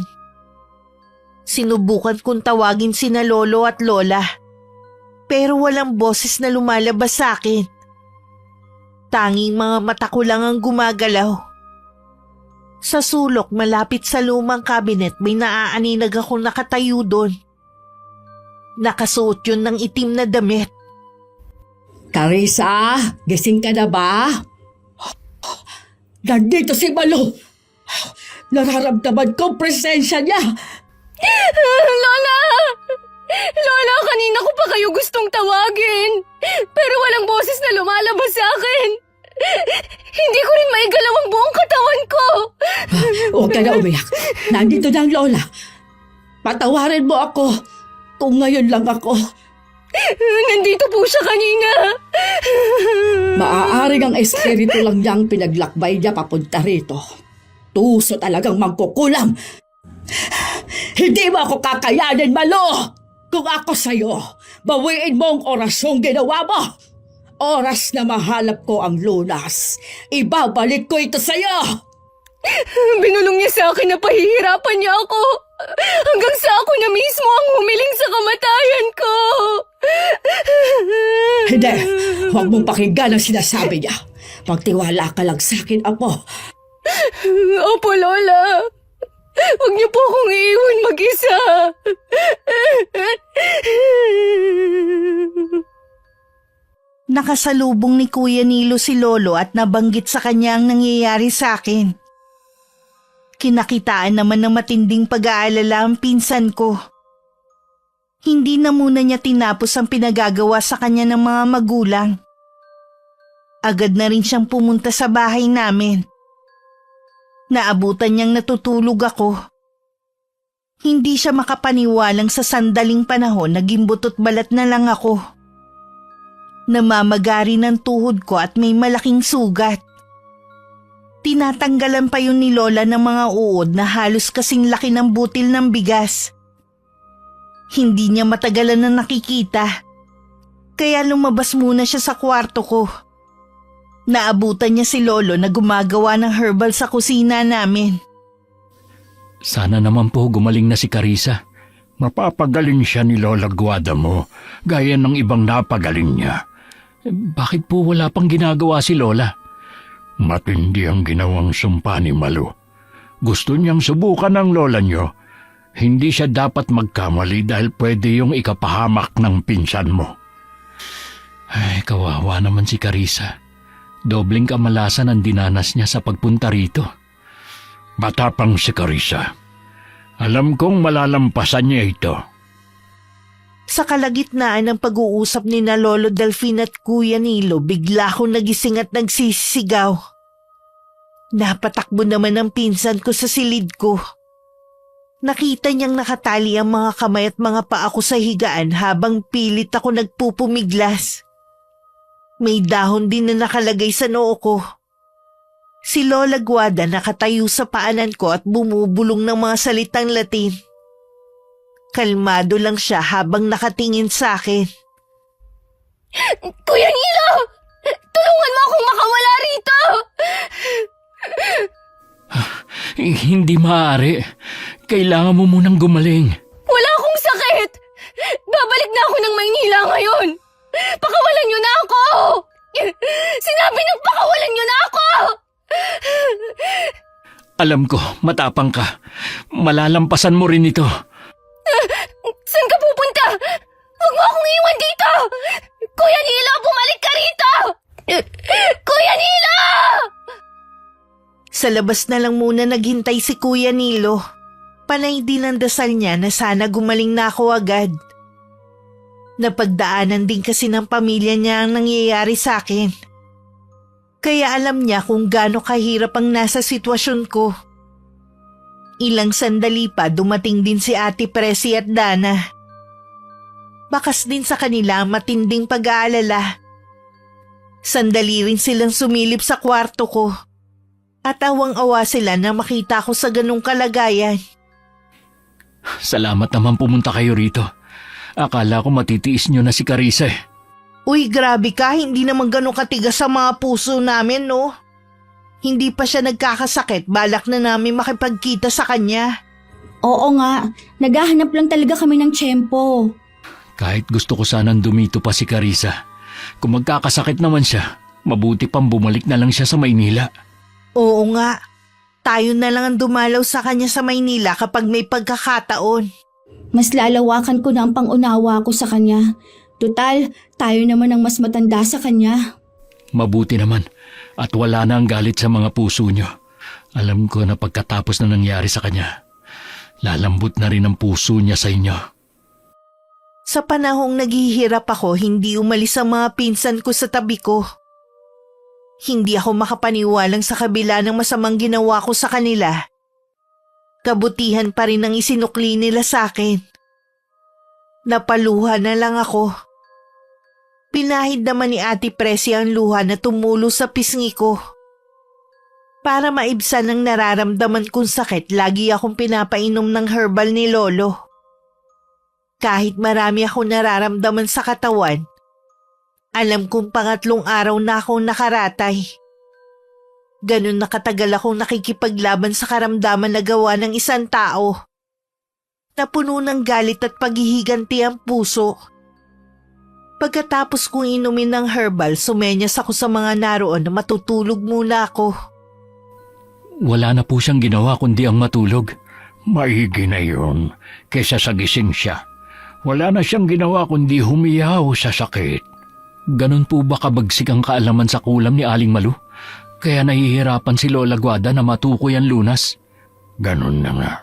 Sinubukan kong tawagin sina Lolo at Lola, Pero walang boses na lumalabas sa akin. Tanging mga mata ko lang ang gumagalaw. Sa sulok malapit sa lumang kabinet may naaaninag akong nakatayo doon. Nakasuot yun ng itim na damit. Carissa, gising ka na ba? Nandito si Malo. Nararamdaman ko presensya niya. Lola! Lola, kanina ko pa kayo gustong tawagin. Pero walang boses na lumalabas sa akin. Hindi ko rin maigalaw ang buong katawan ko. Huwag ka na umiyak. Nandito na ang lola. Patawarin mo ako kung ngayon lang ako. Nandito po siya kanina. Maaaring ang espiritu lang niyang pinaglakbay niya papunta rito. Tuso talagang mangkukulam. Hindi mo ako kakayanin, Malo! Kung ako sa'yo, bawiin mo ang orasyong ginawa mo. Oras na mahanap ko ang lunas. Ibabalik ko ito sa'yo. Binulong niya sa akin na pahihirapan niya ako. Hanggang sa ako na mismo ang humiling sa kamatayan ko. Hindi, huwag mong pakinggan ang sinasabi niya. Magtiwala ka lang sa akin, Apo. Opo, Lola. Huwag niyo po akong iiwan mag-isa. Nakasalubong ni Kuya Nilo si Lolo at nabanggit sa kanya ang nangyayari sa akin. Kinakitaan naman ng matinding pag-aalala ang pinsan ko. Hindi na muna niya tinapos ang pinagagawa sa kanya ng mga magulang. Agad na rin siyang pumunta sa bahay namin. Naabutan niyang natutulog ako. Hindi siya makapaniwalang sa sandaling panahon naging butot balat na lang ako. Namamagari ng tuhod ko at may malaking sugat. Tinatanggalan pa yun ni Lola ng mga uod na halos kasing laki ng butil ng bigas. Hindi niya matagalan na nakikita. Kaya lumabas muna siya sa kwarto ko. Naabutan niya si Lolo na gumagawa ng herbal sa kusina namin. Sana naman po gumaling na si Carissa. Mapapagaling siya ni Lola Guadamo, gaya ng ibang napagaling niya. Bakit po wala pang ginagawa si Lola? Matindi ang ginawang sumpa ni Malu. Gusto niyang subukan ng lola niyo. Hindi siya dapat magkamali dahil pwede yung ikapahamak ng pinsan mo. Ay, kawawa naman si Carissa. Dobling kamalasan ang dinanas niya sa pagpunta rito. Matapang si Carissa. Alam kong malalampasan niya ito. Sa kalagitnaan ng pag-uusap ni na Lolo Delfin at Kuya Nilo, bigla akong nagising at nagsisigaw. Napatakbo naman ang pinsan ko sa silid ko. Nakita niyang nakatali ang mga kamay at mga paa ko sa higaan habang pilit ako nagpupumiglas. May dahon din na nakalagay sa noo ko. Si Lola Guada nakatayo sa paanan ko at bumubulong ng mga salitang Latin. Kalmado lang siya habang nakatingin sa akin. Kuya Nilo! Tulungan mo akong makawala rito! Hindi maaari. Kailangan mo munang gumaling. Wala akong sakit! Babalik na ako ng Maynila ngayon! Pakawalan niyo na ako! Sinabi ng pakawalan niyo na ako! Alam ko, matapang ka. Malalampasan mo rin ito. Saan ka pupunta? Huwag mo akong iwan dito! Kuya Nilo, bumalik ka rito! Kuya Nilo! Sa labas na lang muna naghintay si Kuya Nilo. Panay din ang dasal niya na sana gumaling na ako agad. Napagdaanan din kasi ng pamilya niya ang nangyayari sa akin. Kaya alam niya kung gaano kahirap ang nasa sitwasyon ko. Ilang sandali pa dumating din si Ate Presi at Dana. Bakas din sa kanila ang matinding pag-aalala. Sandali rin silang sumilip sa kwarto ko. At awang-awa sila na makita ko sa ganung kalagayan. Salamat naman pumunta kayo rito. Akala ko matitiis niyo na si Carissa eh. Uy, grabe ka, hindi naman ganun katigas sa mga puso namin, no? Hindi pa siya nagkakasakit, balak na namin makipagkita sa kanya. Oo nga, naghahanap lang talaga kami ng tiyempo. Kahit gusto ko sanang dumito pa si Carissa. Kung magkakasakit naman siya, mabuti pang bumalik na lang siya sa Maynila. Oo nga, tayo na lang ang dumalaw sa kanya sa Maynila kapag may pagkakataon. Mas lalawakan ko na ang pangunawa ko sa kanya. Tutal, tayo naman ang mas matanda sa kanya. Mabuti naman at wala na ang galit sa mga puso niyo. Alam ko na pagkatapos na nangyari sa kanya, lalambot na rin ang puso niya sa inyo. Sa panahong naghihirap ako, hindi umalis ang mga pinsan ko sa tabi ko. Hindi ako makapaniwalang sa kabila ng masamang ginawa ko sa kanila. Kabutihan pa rin ang isinukli nila sa akin. Napaluha na lang ako. Pinahid naman ni Ate Presi ang luha na tumulo sa pisngi ko. Para maibsan ang nararamdaman kong sakit, lagi akong pinapainom ng herbal ni Lolo. Kahit marami akong nararamdaman sa katawan, alam kong pangatlong araw na akong nakaratay. Ganun na katagal akong nakikipaglaban sa karamdaman na gawa ng isang tao. Napuno ng galit at paghihiganti ang puso. Pagkatapos kong inumin ng herbal, sumenyas ako sa mga naroon na matutulog muna ako. Wala na po siyang ginawa kundi ang matulog. Maigi na yun, kesa sa gising siya. Wala na siyang ginawa kundi humiyaw sa sakit. Ganon po ba kabagsik ang kaalaman sa kulam ni Aling Malu? Kaya nahihirapan si Lola Guada na matukoy ang lunas? Ganon na nga.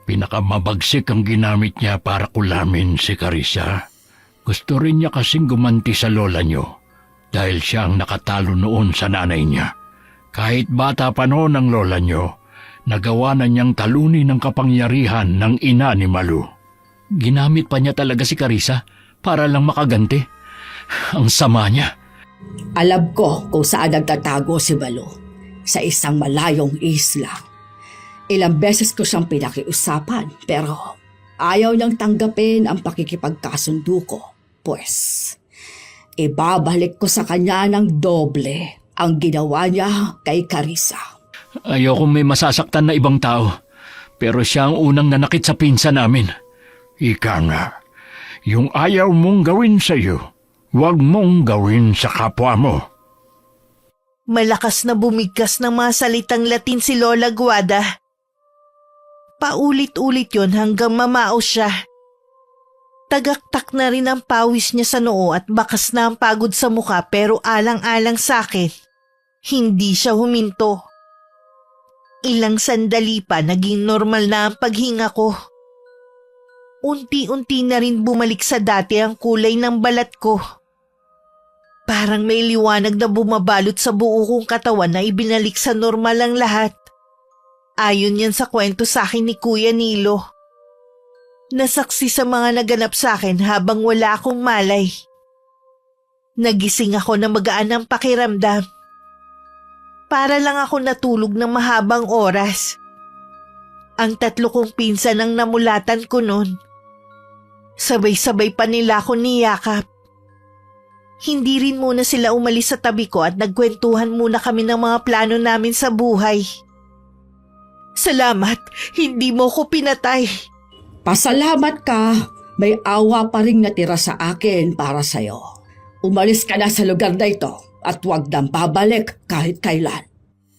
Pinakamabagsik ang ginamit niya para kulamin si Carissa. Gusto rin niya kasing gumanti sa lola niyo dahil siya ang nakatalo noon sa nanay niya. Kahit bata pa noon ang lola niyo, nagawa na niyang talunin ang kapangyarihan ng ina ni Malu. Ginamit pa niya talaga si Carissa para lang makaganti. Ang sama niya. Alam ko kung saan nagtatago si Malu. Sa isang malayong isla. Ilang beses ko siyang pinakiusapan pero ayaw niyang tanggapin ang pakikipagkasundo ko. Pues, ibabalik ko sa kanya ng doble ang ginawa niya kay Carissa. Ayokong may masasaktan na ibang tao, pero siya ang unang nanakit sa pinsa namin. Ika nga, yung ayaw mong gawin sa'yo, huwag mong gawin sa kapwa mo. Malakas na bumigkas ng mga salitang Latin si Lola Guada. Paulit-ulit yon hanggang mamao siya. Tagaktak na rin ang pawis niya sa noo at bakas na ang pagod sa muka pero alang-alang sa akin. Hindi siya huminto. Ilang sandali pa naging normal na ang paghinga ko. Unti-unti na rin bumalik sa dati ang kulay ng balat ko. Parang may liwanag na bumabalot sa buo kong katawan na ibinalik sa normal ang lahat. Ayon yan sa kwento sa akin ni Kuya Nilo. Nasaksi sa mga naganap sa akin habang wala akong malay. Nagising ako na magaan ang pakiramdam. Para lang ako natulog ng mahabang oras. Ang tatlo kong pinsan ang namulatan ko noon. Sabay-sabay pa nila ako niyakap. Hindi rin muna sila umalis sa tabi ko at nagkwentuhan muna kami ng mga plano namin sa buhay. Salamat, hindi mo ko pinatay. Pasalamat ka, may awa pa rin natira sa akin para sa'yo. Umalis ka na sa lugar na ito at huwag nang babalik kahit kailan.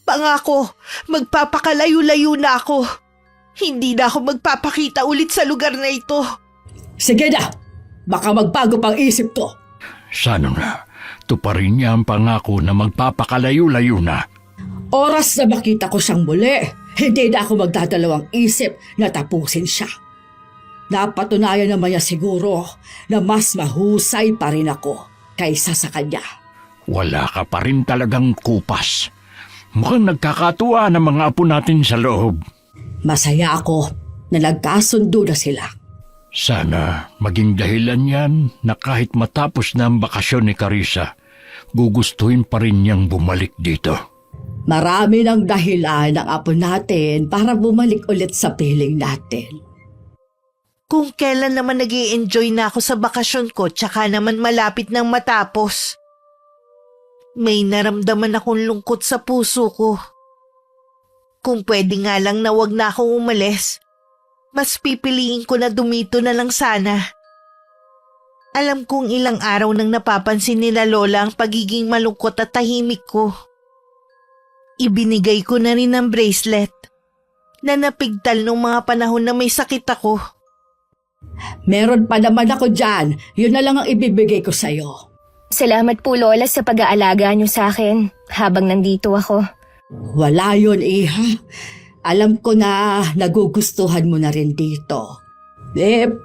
Pangako, magpapakalayo-layo na ako. Hindi na ako magpapakita ulit sa lugar na ito. Sige na, baka magbago pang isip ko. Sana nga, tuparin niya ang pangako na magpapakalayo-layo na. Oras na makita ko siyang muli, hindi na ako magdadalawang isip na tapusin siya. Napatunayan naman niya siguro na mas mahusay pa rin ako kaysa sa kanya. Wala ka pa rin talagang kupas. Mukhang nagkakatuwa ng mga apo natin sa loob. Masaya ako na nagkasundo na sila. Sana maging dahilan yan na kahit matapos na ang bakasyon ni Carissa, gugustuhin pa rin niyang bumalik dito. Marami ng dahilan ng apo natin para bumalik ulit sa piling natin. Kung kailan naman nag-i-enjoy na ako sa bakasyon ko tsaka naman malapit nang matapos. May naramdaman akong lungkot sa puso ko. Kung pwede nga lang na wag na akong umalis, mas pipiliin ko na dumito na lang sana. Alam kong ilang araw nang napapansin nila Lola ang pagiging malungkot at tahimik ko. Ibinigay ko na rin ang bracelet na napigtal nung mga panahon na may sakit ako. Meron pa naman ako dyan. Yun na lang ang ibibigay ko sa'yo. Salamat po Lola sa pag-aalaga niyo sa akin habang nandito ako. Wala yun, Iha. Alam ko na nagugustuhan mo na rin dito.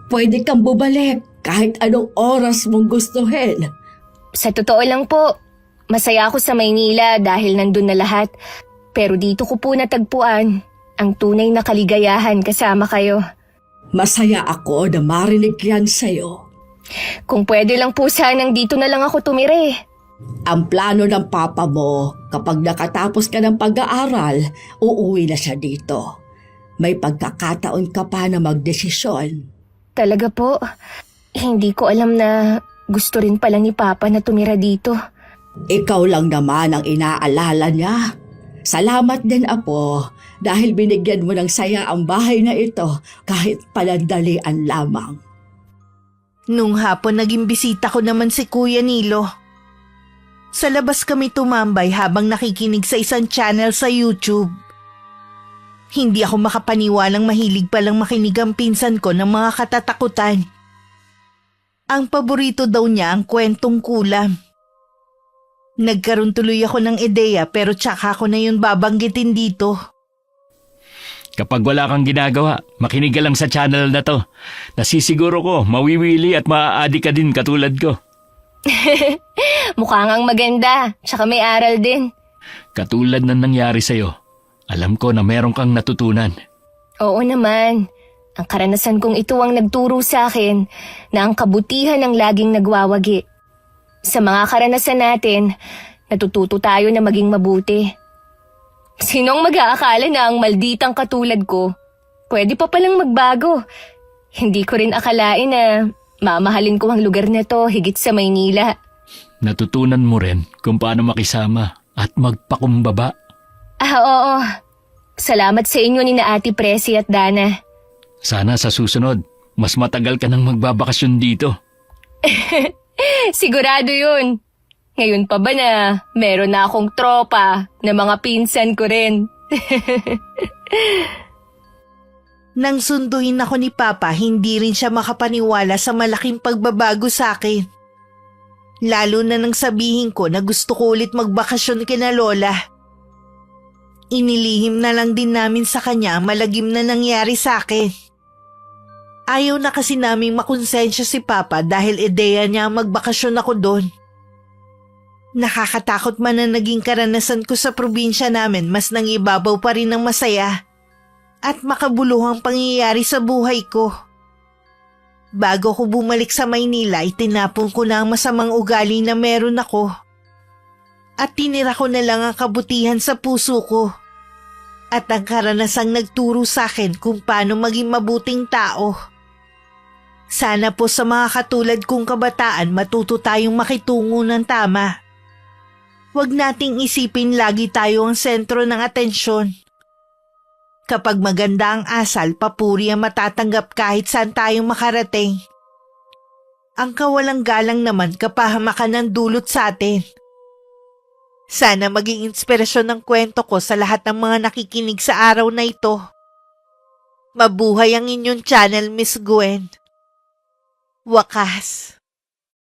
Pwede kang bumalik kahit anong oras mong gustuhin. Sa totoo lang po, masaya ako sa Maynila dahil nandun na lahat. Pero dito ko po natagpuan ang tunay na kaligayahan kasama kayo. Masaya ako na marinig yan sa'yo. Kung pwede lang po sanang dito na lang ako tumira. Ang plano ng papa mo, kapag nakatapos ka ng pag-aaral, uuwi na siya dito. May pagkakataon ka pa na magdesisyon. Talaga po, hindi ko alam na gusto rin pala ni Papa na tumira dito. Ikaw lang naman ang inaalala niya. Salamat din, Apo, dahil binigyan mo ng saya ang bahay na ito kahit panandalian lamang. Nung hapon naging bisita ko naman si Kuya Nilo. Sa labas kami tumambay habang nakikinig sa isang channel sa YouTube. Hindi ako makapaniwalang mahilig palang makinig ang pinsan ko ng mga katatakutan. Ang paborito daw niya ang kwentong kulam. Nagkaroon tuloy ako ng ideya pero tsaka ko na yun babanggitin dito. Kapag wala kang ginagawa, makinig ka lang sa channel na to. Nasisiguro ko, mawiwili at maaadi ka din katulad ko. Mukha ngang maganda, tsaka may aral din. Katulad ng nangyari sa'yo, alam ko na meron kang natutunan. Oo naman. Ang karanasan kong ito ang nagturo sa akin na ang kabutihan ang laging nagwawagi. Sa mga karanasan natin, natututo tayo na maging mabuti. Sinong mag-aakala na ang malditang katulad ko, pwede pa palang magbago? Hindi ko rin akalain na mamahalin ko ang lugar na to higit sa Maynila. Natutunan mo rin kung paano makisama at magpakumbaba. Oo. Salamat sa inyo ni na Ate Presi at Dana. Sana sa susunod, mas matagal ka nang magbabakasyon dito. Sigurado yun. Ngayon pa ba na meron na akong tropa na mga pinsan ko rin? Nang sunduin ako ni Papa, hindi rin siya makapaniwala sa malaking pagbabago sa akin. Lalo na nang sabihin ko na gusto ko ulit magbakasyon kina Lola. Inilihim na lang din namin sa kanya ang malagim na nangyari sa akin. Ayaw na kasi naming makonsensya si Papa dahil ideya niya magbakasyon ako doon. Nakakatakot man na naging karanasan ko sa probinsya namin, mas nangibabaw pa rin ang masaya at makabuluhang pangyayari sa buhay ko. Bago ko bumalik sa Maynila, itinapon ko na ang masamang ugali na meron ako at tinira ko na lang ang kabutihan sa puso ko at ang karanasang nagturo sa akin kung paano maging mabuting tao. Sana po sa mga katulad kong kabataan matuto tayong makitungo ng tama. Huwag nating isipin lagi tayo ang sentro ng atensyon. Kapag maganda ang asal, papuri ang matatanggap kahit saan tayong makarating. Ang kawalang galang naman kapahamakan ng dulot sa atin. Sana maging inspirasyon ng kwento ko sa lahat ng mga nakikinig sa araw na ito. Mabuhay ang inyong channel, Miss Gwen. Wakas.